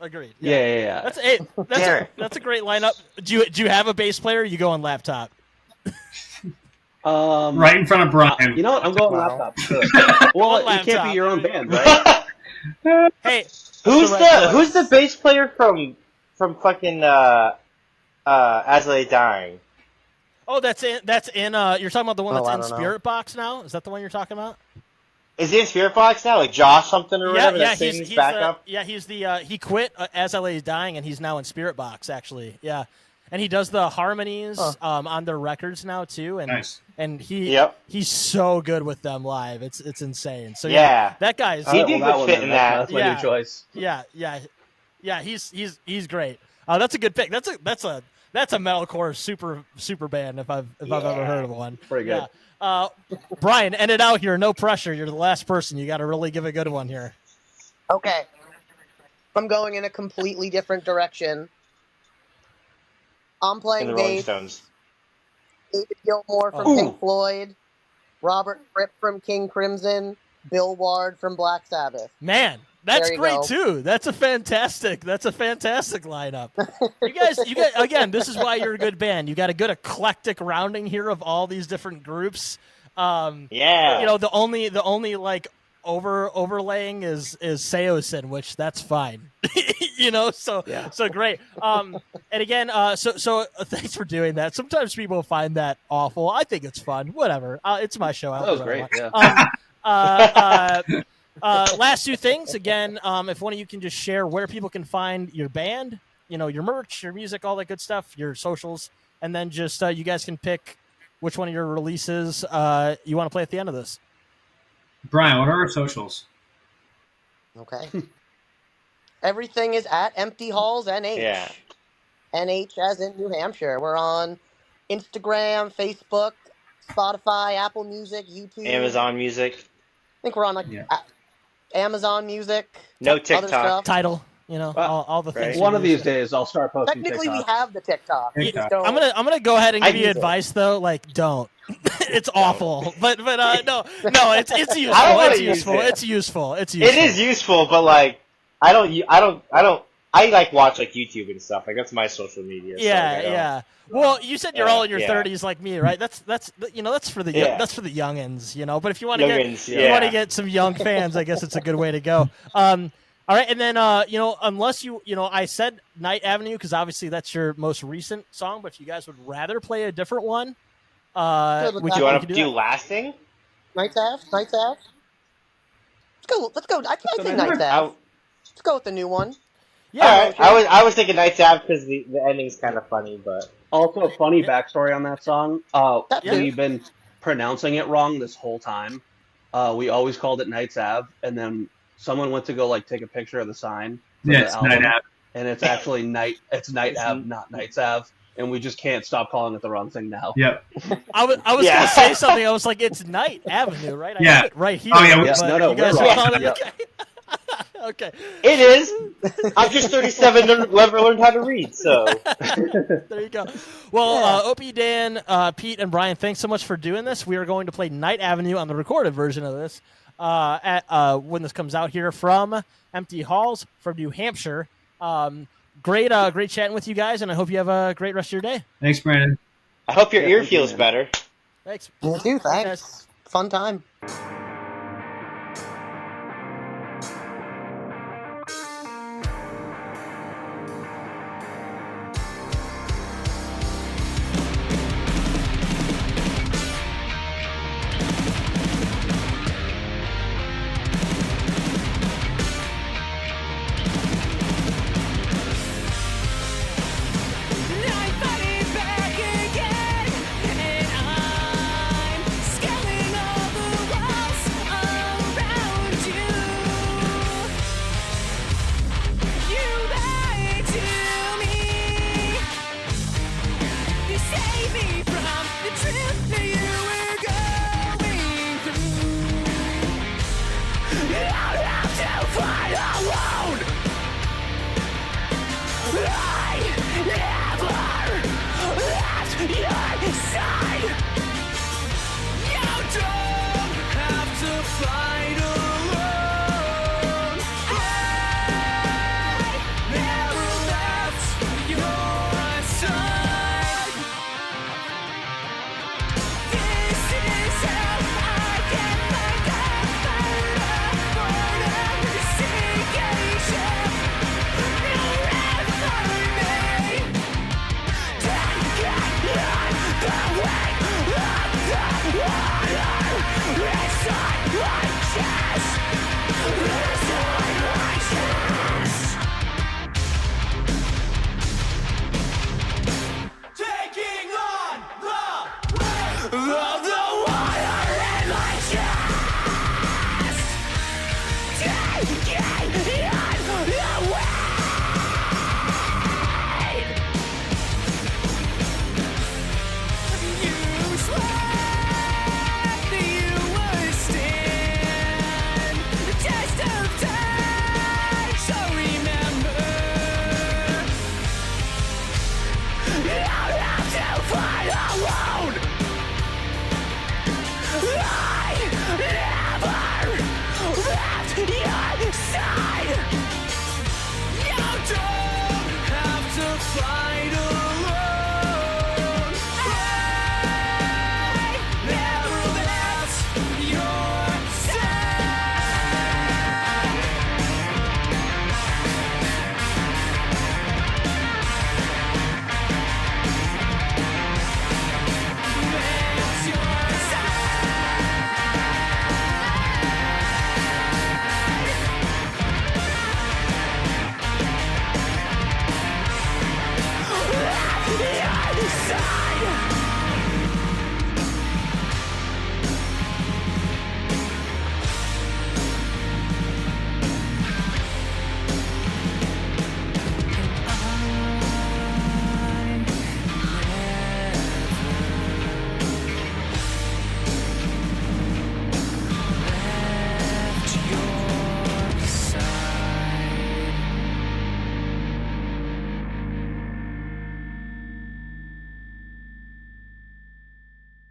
Agreed. Yeah. That's a great lineup. Do you have a bass player? Or you go on laptop. Right in front of Bryan. You know what? I'm going laptop. Sure. Well, On you can't laptop. be your own band, right? Hey, Who's the bass player from fucking As I Lay Dying? oh, that's in. You're talking about the one Oh, I that's in don't know. Spirit Box now. Is that the one you're talking about? Is he in Spirit Box now? Like Josh something or whatever that he's sings backup? he quit As I Lay Dying, and he's now in Spirit Box actually. Yeah, and he does the harmonies on their records now too, and Nice. and Yep. he's so good with them live. It's insane. So Yeah. that guy's He did good fit in that. That's my Yeah. new choice. yeah. He's great. That's a good pick. That's a metalcore super band if I've ever heard of one. Pretty good. Yeah. Bryan, end it out here. No pressure. You're the last person. You got to really give a good one here. Okay. I'm going in a completely different direction. I'm In playing the Rolling bass. Stones. David Gilmour from Oh. Pink Floyd, Robert Fripp from King Crimson, Bill Ward from Black Sabbath. Man, that's There you great go. too. That's a fantastic lineup. You guys, again, this is why you're a good band. You got a good eclectic rounding here of all these different groups. Yeah. The only like overlaying is Seosin, which that's fine. So great. And again, so thanks for doing that. Sometimes people find that awful. I think it's fun. Whatever. It's my show. That was great. Yeah. Last two things again. If one of you can just share where people can find your band, your merch, your music, all that good stuff, your socials, and then just you guys can pick which one of your releases you want to play at the end of this. Bryan, what are our socials? Okay. Everything is at Empty Halls NH. Yeah. NH as in New Hampshire. We're on Instagram, Facebook, Spotify, Apple Music, YouTube. Amazon Music. I think we're on Amazon Music. No other TikTok. stuff. Title, all the things. One of you these days, I'll start posting Technically, we TikToks. have the TikTok. We just TikTok. don't- I'm gonna go ahead and I give you use it. advice though. Like, don't. It's awful. But no, it's useful. I don't wanna It's use useful. it. It's useful. It's useful. It is useful, but like I like watch like YouTube and stuff. Like that's my social media. So, Yeah, like, I don't- yeah. Well, you said you're all in your yeah. 30s like me, right? That's for the Yeah. that's for the youngins, But if you want to Youngins, you want to yeah. get some young fans, I guess it's a good way to go. All right, and then unless I said Night Avenue because obviously that's your most recent song, but if you guys would rather play a different one, Good with we that. Do you can want to do that. lasting? Nights Ave? Let's go. I say Nights I- Ave. Let's go with the new one. Yeah, All right. I was thinking Nights Ave because the ending's kind of funny, but Also, a funny backstory on that song. That too. We've been pronouncing it wrong this whole time. We always called it Nights Ave, and then someone went to go take a picture of the sign for Yeah, the it's album, Night Ave. and it's actually Night Ave, not Nights Ave, and we just can't stop calling it the wrong thing now. Yep. I was Yeah. gonna say something. I was like, it's Night Avenue, right? I Yeah. have it right here. Oh, yeah, Yeah, but no, you guys we're were wrong. on it. Yeah. Okay. Okay. it is. I'm just 37 and never learned how to read, so There you go. Well, Opie, Dan, Pete, and Bryan, thanks so much for doing this. We are going to play Night Avenue on the recorded version of this when this comes out here from Empty Halls from New Hampshire. Great chatting with you guys, and I hope you have a great rest of your day. Thanks, Brandon. I hope your Yeah, ear thank you, feels man. better. Thanks. You too. guys. Thanks. Fun time. I'm fighting back again, and I'm scaling all the walls around you. You lied to me. You saved me from the truth that you were going through. You don't have to fight alone. I never left your side. You don't have to fight.